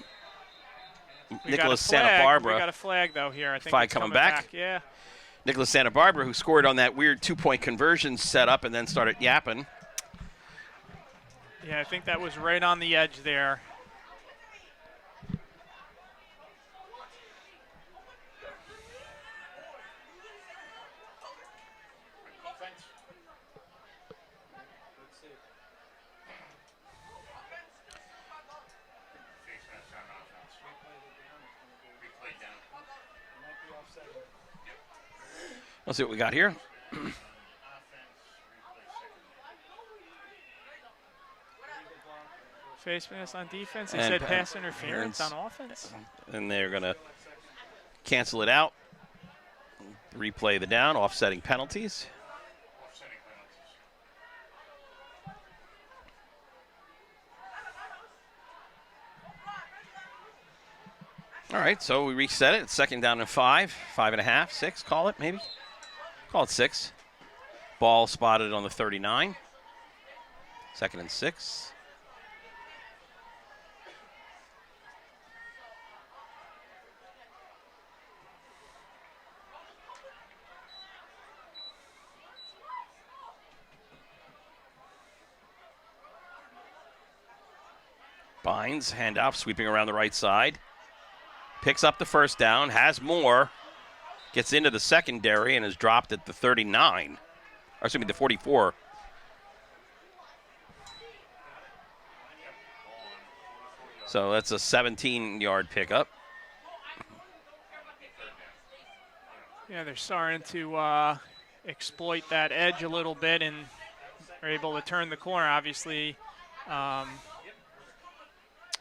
We Nicholas Santa Barbara. We got a flag, though, here. I think Flag it's coming back? Yeah. Nicholas Santa Barbara, who scored on that weird 2-point conversion setup and then started yapping. Yeah, I think that was right on the edge there. Defense. Face mask on offense. Replay down. Let's see what we got here. Offense. Replay second. Face mask on defense. They And said pass interference on offense. And they're going to cancel it out. Replay the down, offsetting penalties. Offsetting penalties. All right, so we reset it. It's 2nd down and 5, 5.5, 6, call it maybe. Call it 6. Ball spotted on the 39. 2nd and 6. Bynes, handoff, sweeping around the right side. Picks up the 1st down, has more. Gets into the secondary and is dropped at the 39. Or excuse me, the 44. So that's a 17-yard pickup. Yeah, they're starting to exploit that edge a little bit and are able to turn the corner. Obviously,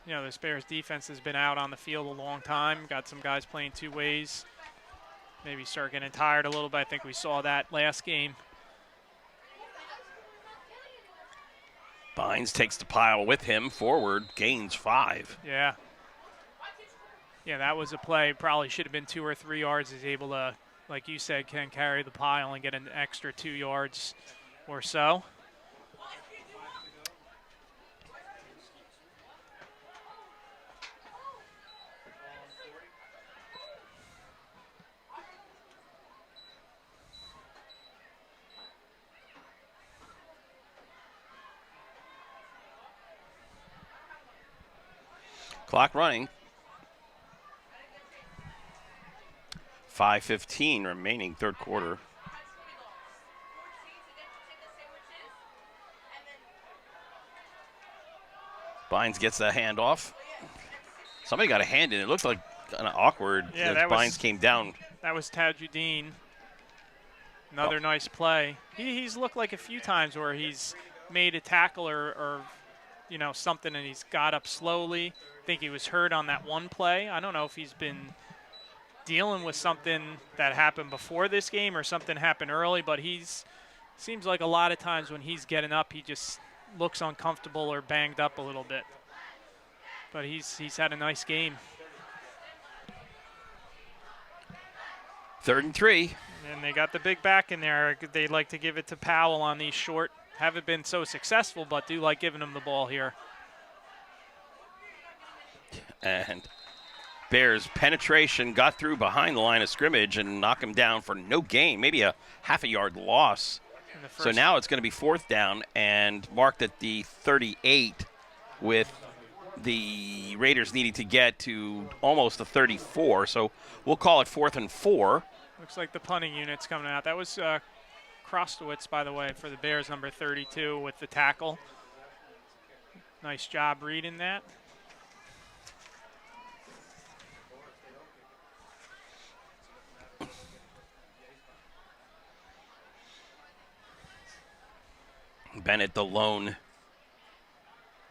you know, this Bears defense has been out on the field a long time. Got some guys playing 2 ways. Maybe start getting tired a little bit. I think we saw that last game. Bynes takes the pile with him forward, gains 5. Yeah. Yeah, that was a play. Probably should have been 2 or 3 yards. He's able to, like you said, can carry the pile and get an extra 2 yards or so. Clock running. 5:15 remaining, 3rd quarter. Bynes gets the handoff. Somebody got a hand in it. It looked like kind of awkward Yeah, as Bynes came down. That was Tajudeen. Another nice play. He's looked like a few times where he's made a tackle or you know, something, and he's got up slowly. I think he was hurt on that one play. I don't know if he's been dealing with something that happened before this game or something happened early, but seems like a lot of times when he's getting up, he just looks uncomfortable or banged up a little bit. But he's had a nice game. 3rd and 3. And they got the big back in there. They like to give it to Powell on these short. Haven't been so successful, but do like giving him the ball here. And Bears penetration got through behind the line of scrimmage and knock him down for no gain, maybe a half-a-yard loss. So now it's going to be 4th down and marked at the 38 with the Raiders needing to get to almost the 34. So we'll call it 4th and 4. Looks like the punting unit's coming out. That was Krostowitz, by the way, for the Bears, number 32 with the tackle. Nice job reading that. Bennett, the lone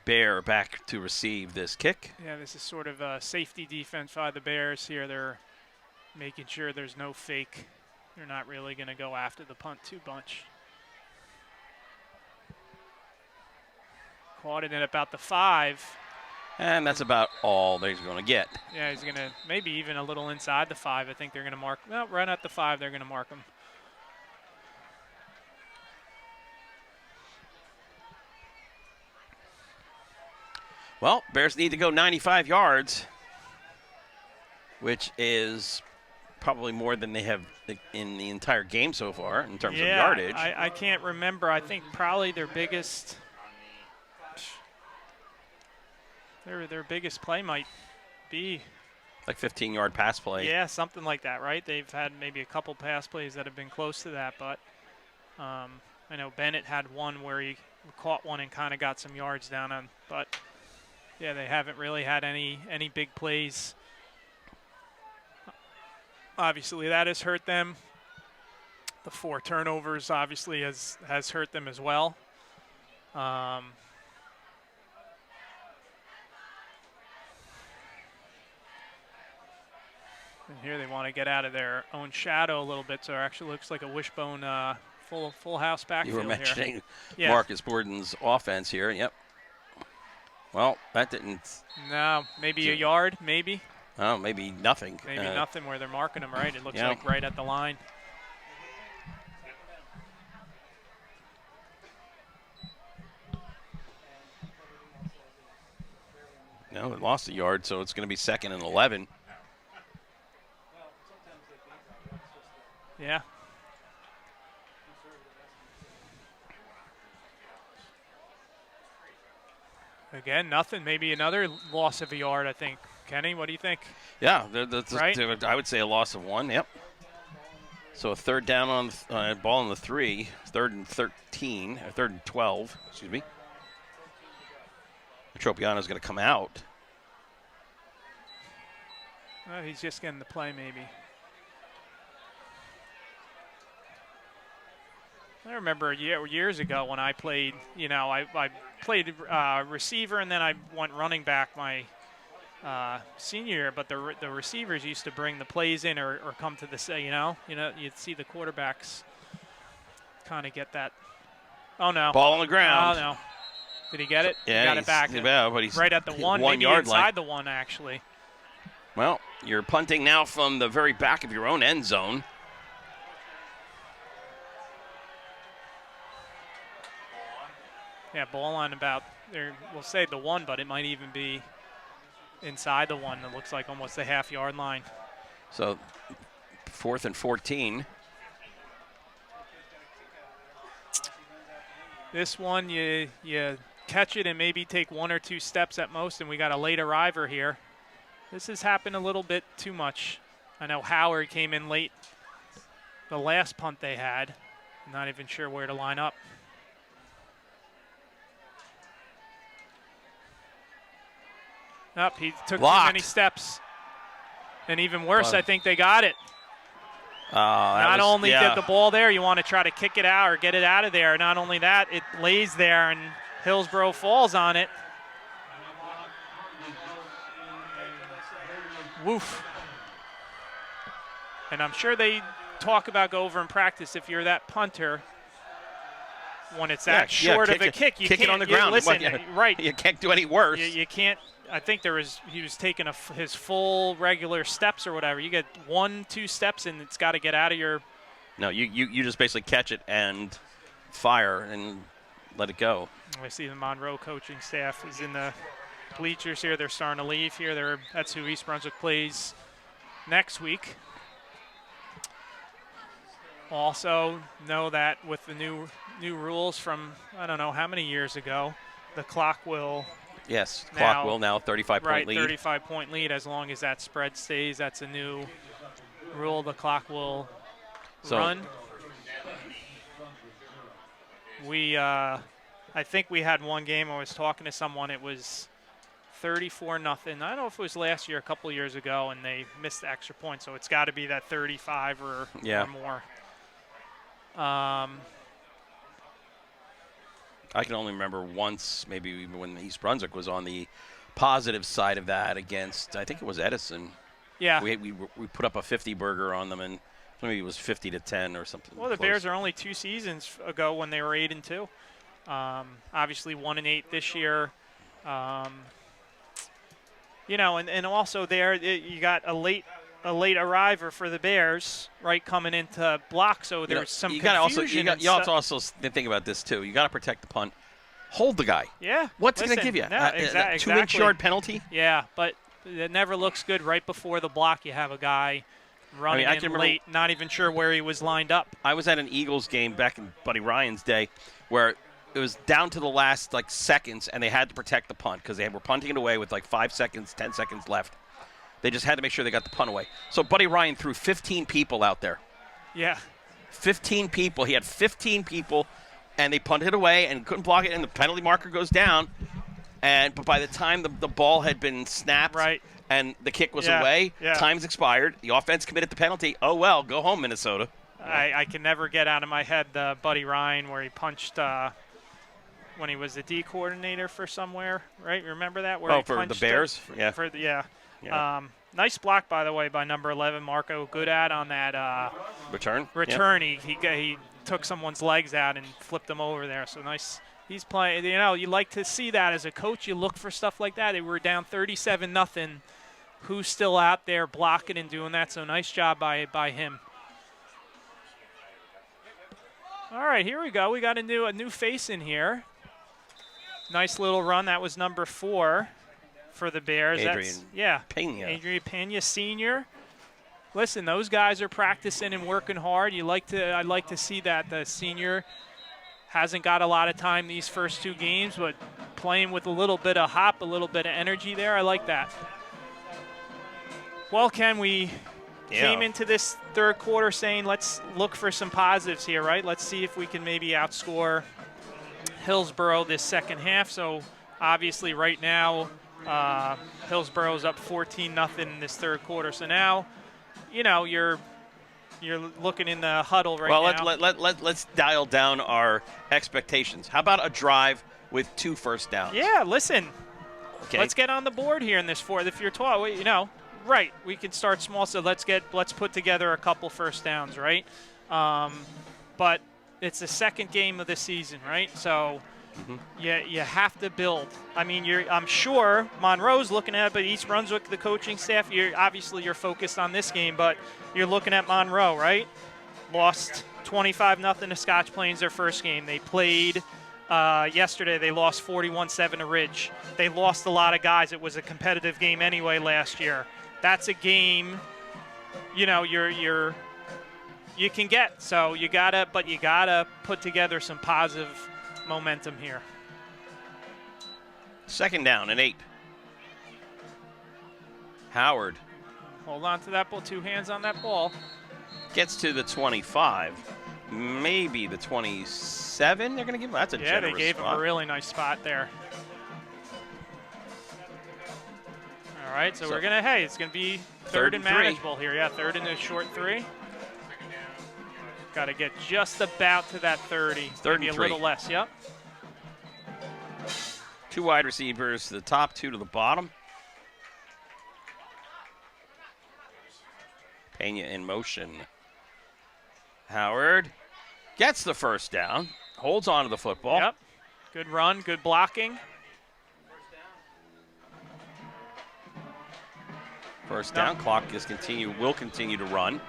Bear, back to receive this kick. Yeah, this is sort of a safety defense by the Bears here. They're making sure there's no fake. They're not really going to go after the punt too much. Caught it at about the 5. And that's about all they're going to get. Yeah, he's going to maybe even a little inside the 5. I think they're going to mark. Well, right at the 5, they're going to mark him. Well, Bears need to go 95 yards, which is probably more than they have in the entire game so far in terms of Yeah, yardage. I can't remember. I think probably their biggest play might be Like 15-yard pass play. yeah, something like that, right? They've had maybe a couple pass plays that have been close to that, but I know Bennett had one where he caught one and kind of got some yards down on, but yeah, they haven't really had any big plays. Obviously, that has hurt them. The 4 turnovers obviously has hurt them as well. And here they want to get out of their own shadow a little bit, so it actually looks like a wishbone full house backfield You were mentioning here. Yeah. Marcus Borden's offense here. Yep. Well, that didn't. No, maybe a yard, maybe. Oh, maybe nothing. Maybe nothing where they're marking them right. It looks yeah. like right at the line. No, it lost a yard, so it's going to be 2nd and 11. Yeah. Again, nothing. Maybe another loss of a yard, I think. Kenny, what do you think? Yeah, Right? I would say a loss of 1. Yep. So a 3rd down on ball on the 3, 3rd and 13, or 3rd and 12. Excuse me. Tropiano's going to come out. Well, he's just getting the play, maybe. I remember years ago when I played, I played receiver and then I went running back my senior year, but the receivers used to bring the plays in or come to the, you'd see the quarterbacks kind of get that. Oh, no. Ball on the ground. Oh, no. Did he get it? Yeah, he got it back. Yeah, but he's right at the 1, maybe yard inside line. the 1, actually. Well, you're punting now from the very back of your own end zone. Yeah, ball line about there. We'll say the 1, but it might even be inside the 1. It looks like almost the half-yard line. So 4th and 14. This one, you catch it and maybe take 1 or 2 steps at most, and we got a late arriver here. This has happened a little bit too much. I know Howard came in late the last punt they had. I'm not even sure where to line up. He took Blocked. too many steps. And even worse, Wow. I think they got it. Not only did the ball there, you want to try to kick it out or get it out of there. Not only that, it lays there and Hillsborough falls on it. Woof. And I'm sure they talk about go over in practice if you're that punter. When it's that short of a kick, you kick can't it on the ground. Listen, right? You can't do any worse. You can't. I think he was taking his full regular steps or whatever. You get 1-2 steps and it's got to get out of your. No, you just basically catch it and fire and let it go. I see the Monroe coaching staff is in the bleachers here. They're starting to leave here. That's who East Brunswick plays next week. Also know that with the new rules from I don't know how many years ago, the clock will. Yes, clock will now 35-point lead. Right, 35-point lead as long as that spread stays. That's a new rule. The clock will run. I think we had one game. I was talking to someone. It was 34-0. I don't know if it was last year, a couple years ago, and they missed the extra point. So it's got to be that 35 or more. I can only remember once, maybe when East Brunswick was on the positive side of that against, I think it was Edison. Yeah. We put up a 50 burger on them, and maybe it was 50-10 or something. Well, the close. Bears are only 2 seasons ago when they were 8-2. Obviously 1-8 this year. And also there you got a late arriver for the Bears, right, coming into block. So there's some confusion. You also think about this too. You got to protect the punt. Hold the guy. Yeah. What's it going to give you? No, A 2-inch yard penalty? Yeah, but it never looks good right before the block. You have a guy running I in can remember late, not even sure where he was lined up. I was at an Eagles game back in Buddy Ryan's day where it was down to the last seconds, and they had to protect the punt because they were punting it away with 5 seconds, 10 seconds left. They just had to make sure they got the punt away. So Buddy Ryan threw 15 people out there. Yeah. 15 people. He had 15 people, and they punted it away and couldn't block it, and the penalty marker goes down. But by the time the ball had been snapped and the kick was away, time's expired. The offense committed the penalty. Oh, well, go home, Minnesota. I can never get out of my head the Buddy Ryan where he punched when he was the D coordinator for somewhere, right? Remember that? Where he for punched the Bears? Yeah. Nice block, by the way, by number 11, Marco Goodad on that return. Yep. He took someone's legs out and flipped them over there. So nice. He's playing. You like to see that as a coach. You look for stuff like that. They were down 37-0. Who's still out there blocking and doing that? So nice job by him. All right, here we go. We got a new face in here. Nice little run. That was number 4 for the Bears. Pena. Adrian Pena, senior. Listen, those guys are practicing and working hard. I'd like to see that. The senior hasn't got a lot of time these first 2 games, but playing with a little bit of hop, a little bit of energy there. I like that. Well, Ken, we came into this third quarter saying let's look for some positives here, right? Let's see if we can maybe outscore Hillsborough this second half. So obviously right now Hillsborough's up 14-0 in this third quarter. So now, you're looking in the huddle right now. Well, let's dial down our expectations. How about a drive with 2 first downs? Yeah, listen. Okay. Let's get on the board here in this fourth. If you're 12, right, we can start small. So let's put together a couple first downs, right? But it's the second game of the season, right? So you have to build. I mean, I'm sure Monroe's looking at it, but East Brunswick, the coaching staff, you're focused on this game, but you're looking at Monroe, right? Lost 25-0 to Scotch Plains their first game. They played yesterday. They lost 41-7 to Ridge. They lost a lot of guys. It was a competitive game anyway last year. That's a game, you can get. So you gotta put together some positive momentum here. Second down and 8. Howard Hold on to that ball. 2 hands on that ball. gets to the 25, maybe the 27. They're going to give him. That's a generous they gave spot. him a really nice spot there. All right, so we're gonna. Hey, it's gonna be third and manageable here. Yeah, third and a short 3. Got to get just about to that 30. Third maybe and a little less. Yep. 2 wide receivers to the top, 2 to the bottom. Pena in motion. Howard gets the first down, holds on to the football. Yep. Good run, good blocking. First down, clock will continue to run.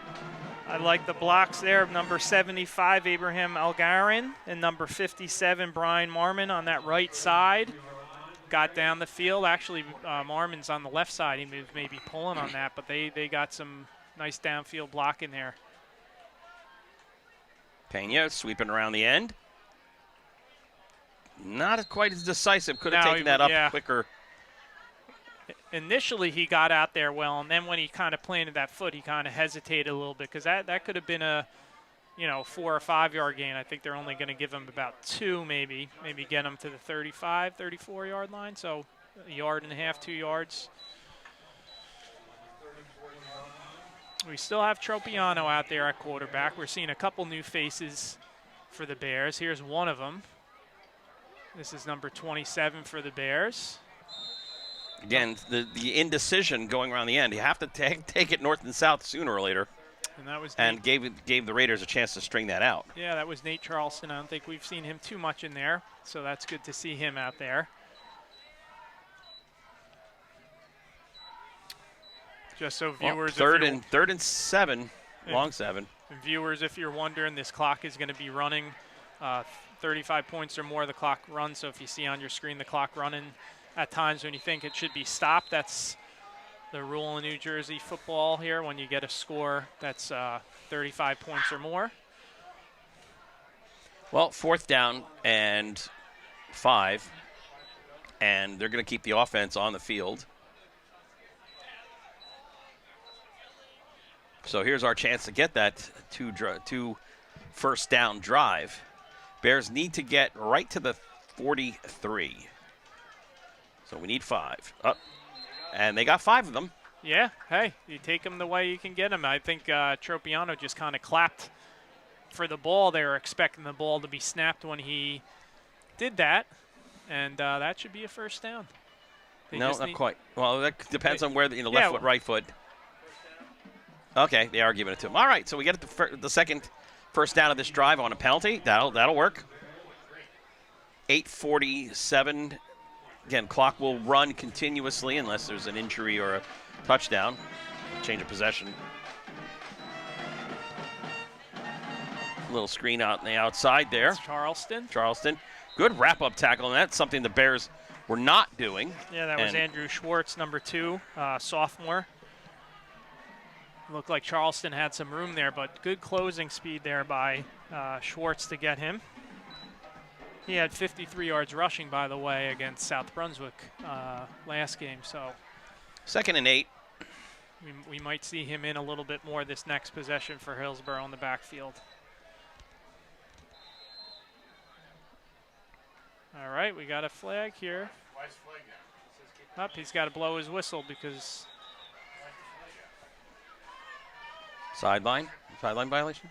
I like the blocks there. Number 75, Abraham Algarin, and number 57, Brian Marmon on that right side. Got down the field. Actually, Marmon's on the left side. He was maybe pulling on that, but they got some nice downfield blocking there. Pena sweeping around the end. Not quite as decisive. Could have taken that up quicker. Initially, he got out there well, and then when he kind of planted that foot, he kind of hesitated a little bit because that could have been a 4 or 5 yard gain. I think they're only going to give him about 2, maybe get him to the 35, 34 yard line. So a yard and a half, 2 yards. We still have Tropiano out there at quarterback. We're seeing a couple new faces for the Bears. Here's one of them. This is number 27 for the Bears. Again, the indecision going around the end. You have to take it north and south sooner or later. And that was gave the Raiders a chance to string that out. Yeah, that was Nate Charleston. I don't think we've seen him too much in there, so that's good to see him out there. Just so viewers, third and 7, long 7. And viewers, if you're wondering, this clock is going to be running 35 points or more. The clock runs. So if you see on your screen the clock running at times when you think it should be stopped, that's the rule in New Jersey football here when you get a score that's 35 points or more. Well, 4th down and 5, and they're going to keep the offense on the field. So here's our chance to get that two first down drive. Bears need to get right to the 43. So we need 5. And they got 5 of them. Yeah, hey, you take them the way you can get them. I think Tropiano just kind of clapped for the ball. They were expecting the ball to be snapped when he did that, and that should be a first down. No, not quite. Well, that depends on where left foot, right foot. Okay, they are giving it to him. All right, so we get the second first down of this drive on a penalty. That'll work. 8:47. Again, clock will run continuously unless there's an injury or a touchdown. Change of possession. Little screen out on the outside there. That's Charleston. Good wrap-up tackle, and that's something the Bears were not doing. Yeah, that was Andrew Schwartz, number 2, sophomore. Looked like Charleston had some room there, but good closing speed there by Schwartz to get him. He had 53 yards rushing, by the way, against South Brunswick last game. So 2nd and 8. We might see him in a little bit more this next possession for Hillsborough in the backfield. All right, we got a flag here. Why is flag down? Up, he's got to blow his whistle because Sideline violation.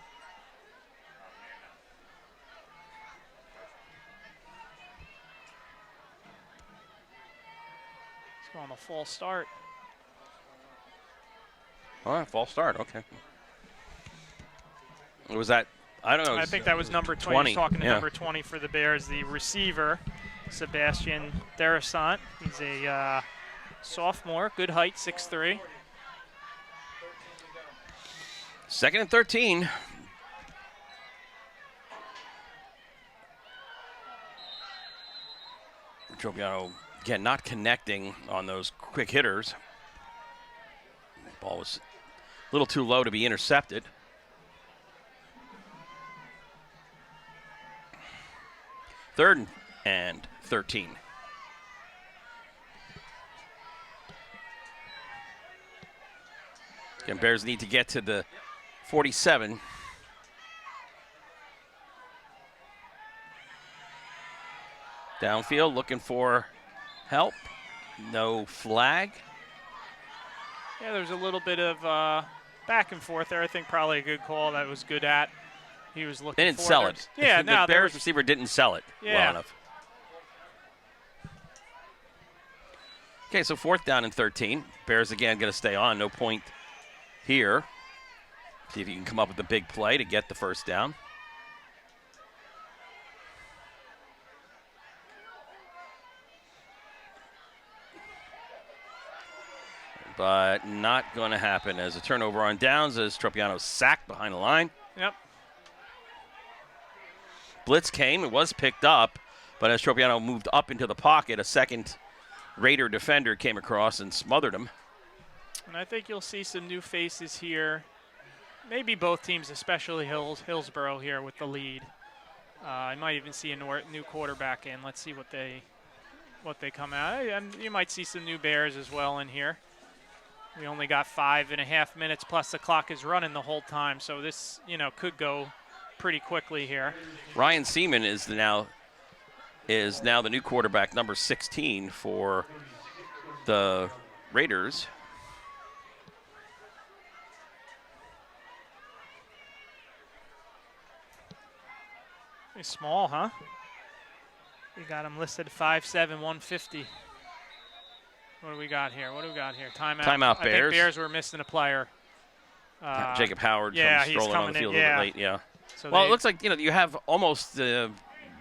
it's going a false start. All right, false start. Okay. Was that? I don't know. I think that was number 20. 20. He's talking to Yeah. number 20 for the Bears, the receiver, Sebastian Derisant. He's a sophomore, good height, 6'3". 2nd and 13. Tropiano, again, not connecting on those quick hitters. The ball was a little too low to be intercepted. Third and 13. Again, Bears need to get to the 47. Downfield looking for help. No flag. Yeah, there's a little bit of back and forth there. I think probably a good call. That was good at. He was looking. They didn't for sell there. it. Yeah, the no, Bears receiver didn't sell it well enough. Okay, so 4th down and 13. Bears again going to stay on. No point here. See if you can come up with a big play to get the first down. But not going to happen as a turnover on downs as Tropiano's sacked behind the line. Yep. Blitz came. It was picked up, but as Tropiano moved up into the pocket, a second Raider defender came across and smothered him. And I think you'll see some new faces here. Maybe both teams, especially Hillsborough here with the lead. I might even see a new quarterback in. Let's see what they come out. And you might see some new Bears as well in here. We only got 5.5 minutes plus the clock is running the whole time, so this could go pretty quickly here. Ryan Seaman is now the new quarterback, number 16 for the Raiders. He's small, huh? We got him listed 5'7", 150. What do we got here? Timeout. Timeout, Bears. I think Bears were missing a player. Jacob Howard he's strolling on the coming field in, a little late. Yeah. So Well, it looks like you have almost the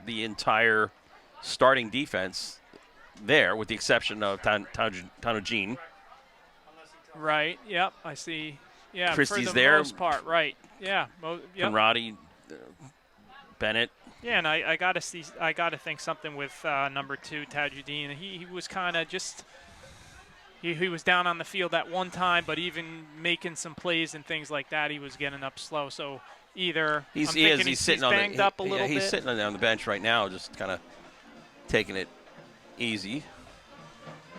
entire starting defense there, with the exception of Tanujin. Right. Yep. I see. Yeah. Christie's for the there. most part. Right. Yeah. Yep. Conradi, Bennett. Yeah, and I gotta think something with number 2 Tajuddin. He was kind of just he was down on the field at one time, but even making some plays and things like that, he was getting up slow. So either he's sitting banged up a little bit. He's sitting on the bench right now, just kind of taking it easy.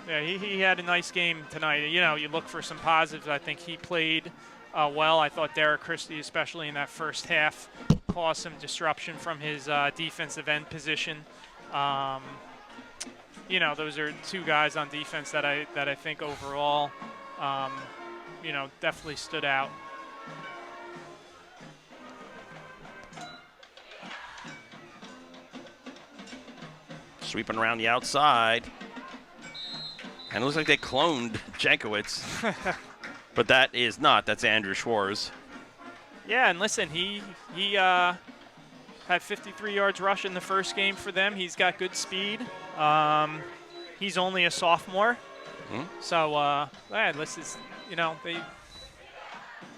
Yeah, he had a nice game tonight. You know, you look for some positives. I think he played well. I thought Derek Christie, especially in that first half, caused some disruption from his defensive end position. You know, those are two guys on defense that I think overall, you know, definitely stood out. Sweeping around the outside. And it looks like they cloned Jankowicz. But that is not. That's Andrew Schwartz. Yeah, and listen, he had 53 yards rush in the first game for them. He's got good speed. He's only a sophomore. So, this is, you know,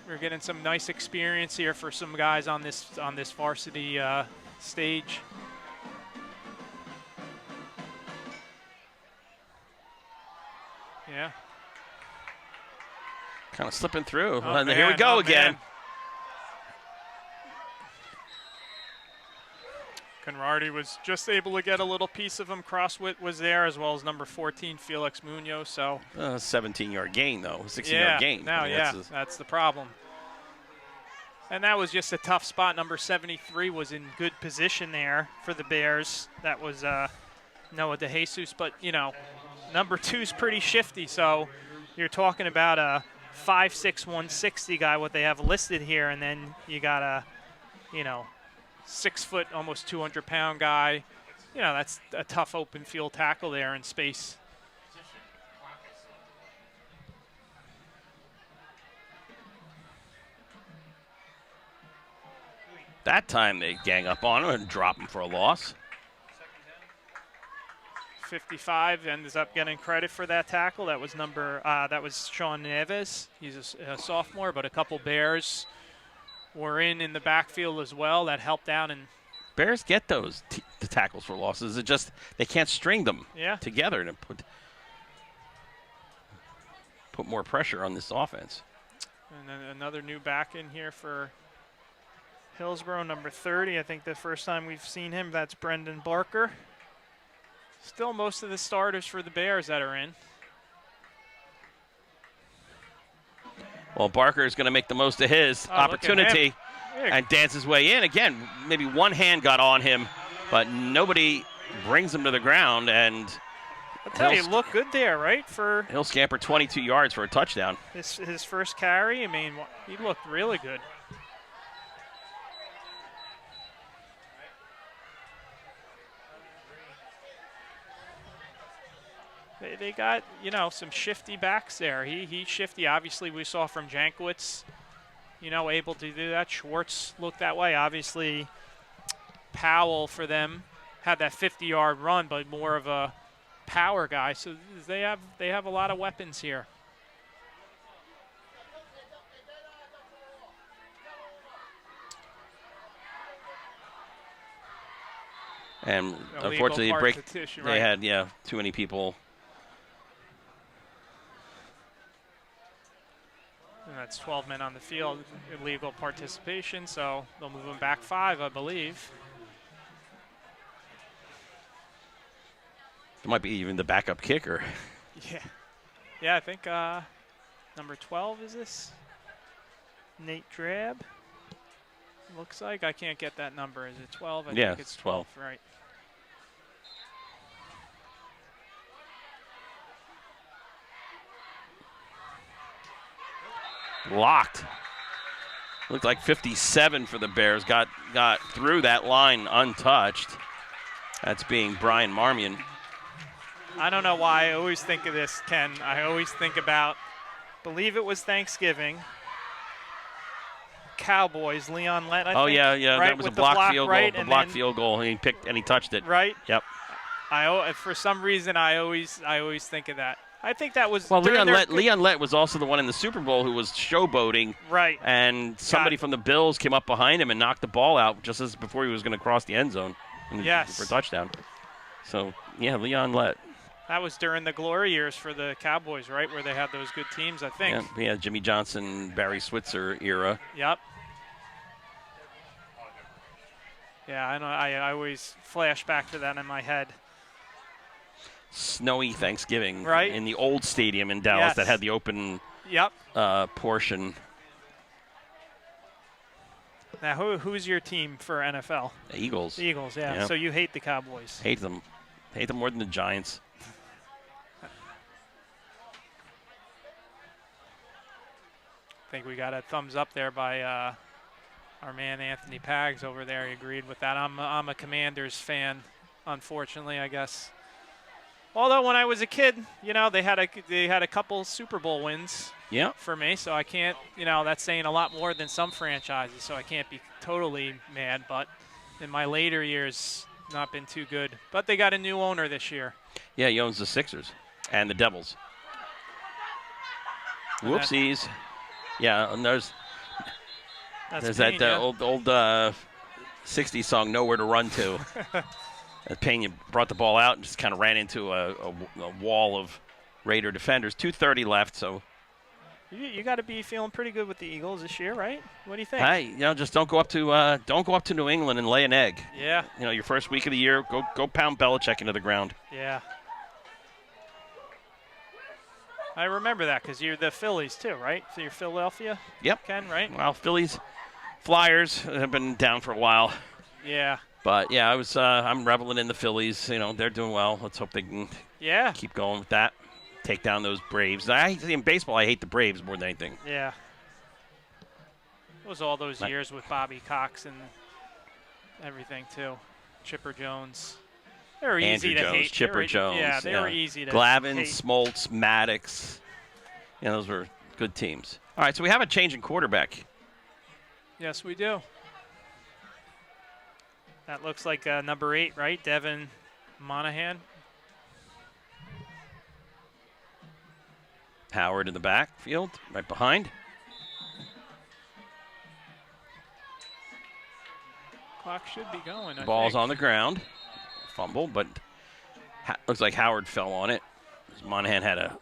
we're getting some nice experience here for some guys on this varsity stage. Yeah. Kind of slipping through. Oh, And man. here we go Oh, again. man. Conradi was just able to get a little piece of him. Crosswit was there, as well as number 14, Felix Munoz. So 17-yard gain, though. 16-yard gain. No, I mean, yeah, that's the problem. And that was just a tough spot. Number 73 was in good position there for the Bears. That was Noah DeJesus. But, you know, number 2's pretty shifty. So you're talking about a 5'6", 160 guy, what they have listed here. And then you got a, you know, 6 foot, almost 200-pound guy. You know, that's a tough open field tackle there in space. That time they gang up on him and drop him for a loss. 55 ends up getting credit for that tackle. That was that was Sean Neves. He's a sophomore, but a couple Bears were in the backfield as well. That helped out. And Bears get those the tackles for losses. It just they can't string them together to put more pressure on this offense. And then another new back in here for Hillsborough, number 30. I think the first time we've seen him, that's Brendan Barker. Still most of the starters for the Bears that are in. Well, Barker is going to make the most of his opportunity and dance his way in. Again, maybe one hand got on him, but nobody brings him to the ground. And I'll tell you, look good there, right? He'll scamper 22 yards for a touchdown. His first carry, I mean, he looked really good. They got, you know, some shifty backs there. He's shifty. Obviously, we saw from Jankowicz, you know, able to do that. Schwartz looked that way. Obviously, Powell for them had that 50-yard run, but more of a power guy. So they have a lot of weapons here. And unfortunately, they had too many people. And that's 12 men on the field, illegal participation, so they'll move them back 5, I believe. It might be even the backup kicker. Yeah, I think number 12 is this? Nate Drab. Looks like. I can't get that number. Is it 12? I think it's 12. Right. Blocked. Looked like 57 for the Bears. Got through that line untouched. That's being Brian Marmion. I don't know why I always think of this, Ken. I always think about, believe it was Thanksgiving, Cowboys, Leon Lett, I think. Yeah. Right? That was with a block field goal. Right? The block field goal, and he touched it. Right? Yep. For some reason, I always think of that. I think that was. Well, Leon Lett was also the one in the Super Bowl who was showboating. Right. And somebody from the Bills came up behind him and knocked the ball out just as before he was going to cross the end zone. For a touchdown. So, Leon Lett. That was during the glory years for the Cowboys, right, where they had those good teams, I think. Yeah, we had Jimmy Johnson, Barry Switzer era. Yep. Yeah, I know. I always flash back to that in my head. Snowy Thanksgiving Right. in the old stadium in Dallas Yes. that had the open Yep. portion. Now, who's your team for NFL? The Eagles. The Eagles, yeah. Yeah. So you hate the Cowboys. Hate them. Hate them more than the Giants. I think we got a thumbs up there by our man Anthony Pags over there. He agreed with that. I'm a Commanders fan, unfortunately, I guess. Although when I was a kid, you know, they had a couple Super Bowl wins Yeah. for me, so I can't, you know, that's saying a lot more than some franchises, so I can't be totally mad. But in my later years, not been too good. But they got a new owner this year. Yeah, he owns the Sixers and the Devils. And that- Whoopsies. Yeah, and there's That's that Pena. old 60s song, Nowhere to Run To. Pena brought the ball out and just kind of ran into a wall of Raider defenders. 2:30 left, so You got to be feeling pretty good with the Eagles this year, right? What do you think? hey, you know, just don't go up to New England and lay an egg. Yeah, You know, your first week of the year, go pound Belichick into the ground. yeah. I remember that because you're the Phillies too, right? So you're Philadelphia, Yep. Ken, right? Well, Flyers have been down for a while, Yeah, but yeah, I'm reveling in the Phillies. You know, they're doing well. Let's hope they can yeah, keep going with that. Take down those Braves. In baseball, I hate the Braves more than anything. yeah. It was all those years with Bobby Cox and everything too. Chipper Jones. They were easy Andrew to Jones, hate. Chipper Jones. Yeah, they were easy to Glavine, hate. Smoltz, Maddox. You know, those were good teams. All right, so we have a change in quarterback. Yes, we do. That looks like number 8, right? Devin Monahan. Howard in the backfield, right behind. Clock should be going. I Ball's think. on the ground. Fumble, but looks like Howard fell on it. Monahan had a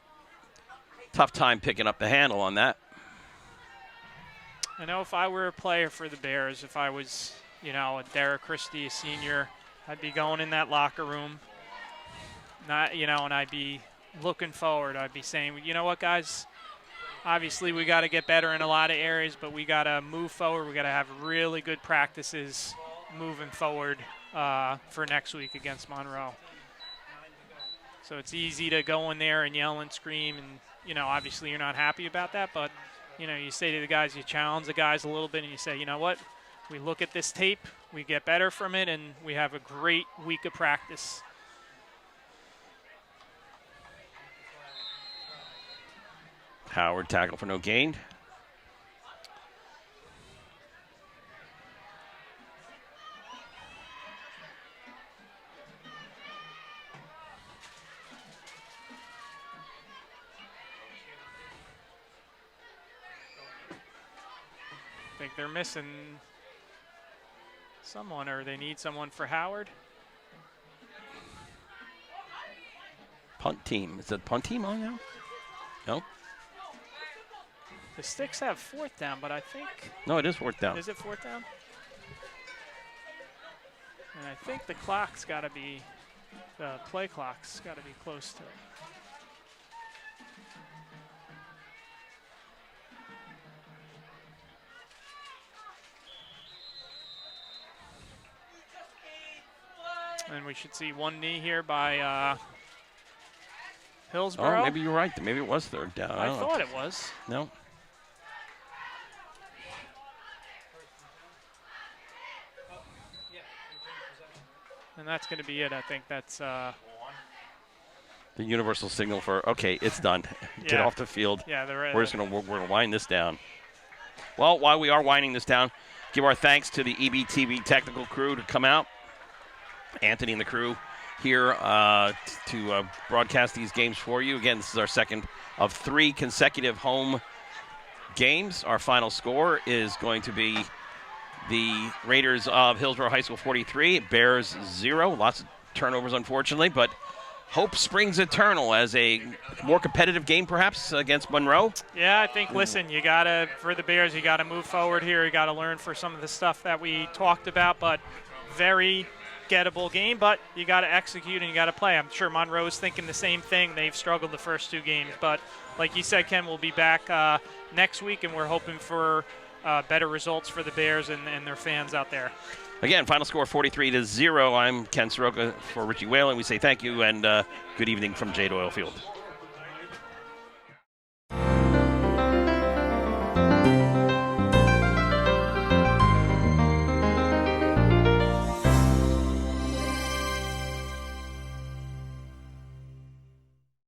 tough time picking up the handle on that. I know if I were a player for the Bears, if I was, you know, a Derek Christie, a senior, I'd be going in that locker room, and I'd be looking forward. I'd be saying, you know what, guys, obviously we got to get better in a lot of areas, but we got to move forward. We got to have really good practices moving forward for next week against Monroe. So it's easy to go in there and yell and scream, and, you know, obviously you're not happy about that, but you know, you say to the guys, you challenge the guys a little bit, and you say, you know what, we look at this tape, we get better from it, and we have a great week of practice. Howard tackle for no gain. I think they're missing someone, or they need someone for Howard. Punt team. Is that punt team on now? No. The Sticks have 4th down, but I think, No, it is fourth down. is it 4th down? And I think the clock's got to be, the play clock's got to be close to it. And we should see one knee here by Hillsborough. Oh, maybe you're right. Maybe it was third down. I don't know. thought it was. No. And that's going to be it. I think that's The universal signal for, okay, it's done. Get Yeah. off the field. yeah. We're going to wind this down. Well, while we are winding this down, give our thanks to the EBTV technical crew to come out. Anthony and the crew here to broadcast these games for you. Again, this is our second of 3 consecutive home games. Our final score is going to be the Raiders of Hillsborough High School 43, Bears 0. Lots of turnovers, unfortunately, but hope springs eternal as a more competitive game perhaps against Monroe. Yeah, I think, listen, for the Bears, you got to move forward here. You got to learn for some of the stuff that we talked about, but very gettable game, but you got to execute and you got to play. I'm sure Monroe's thinking the same thing. They've struggled the first 2 games, but like you said, Ken, we'll be back next week, and we're hoping for better results for the Bears and their fans out there. Again, final score 43-0. I'm Ken Saroka for Richie Whalen. We say thank you and good evening from J. Doyle Field.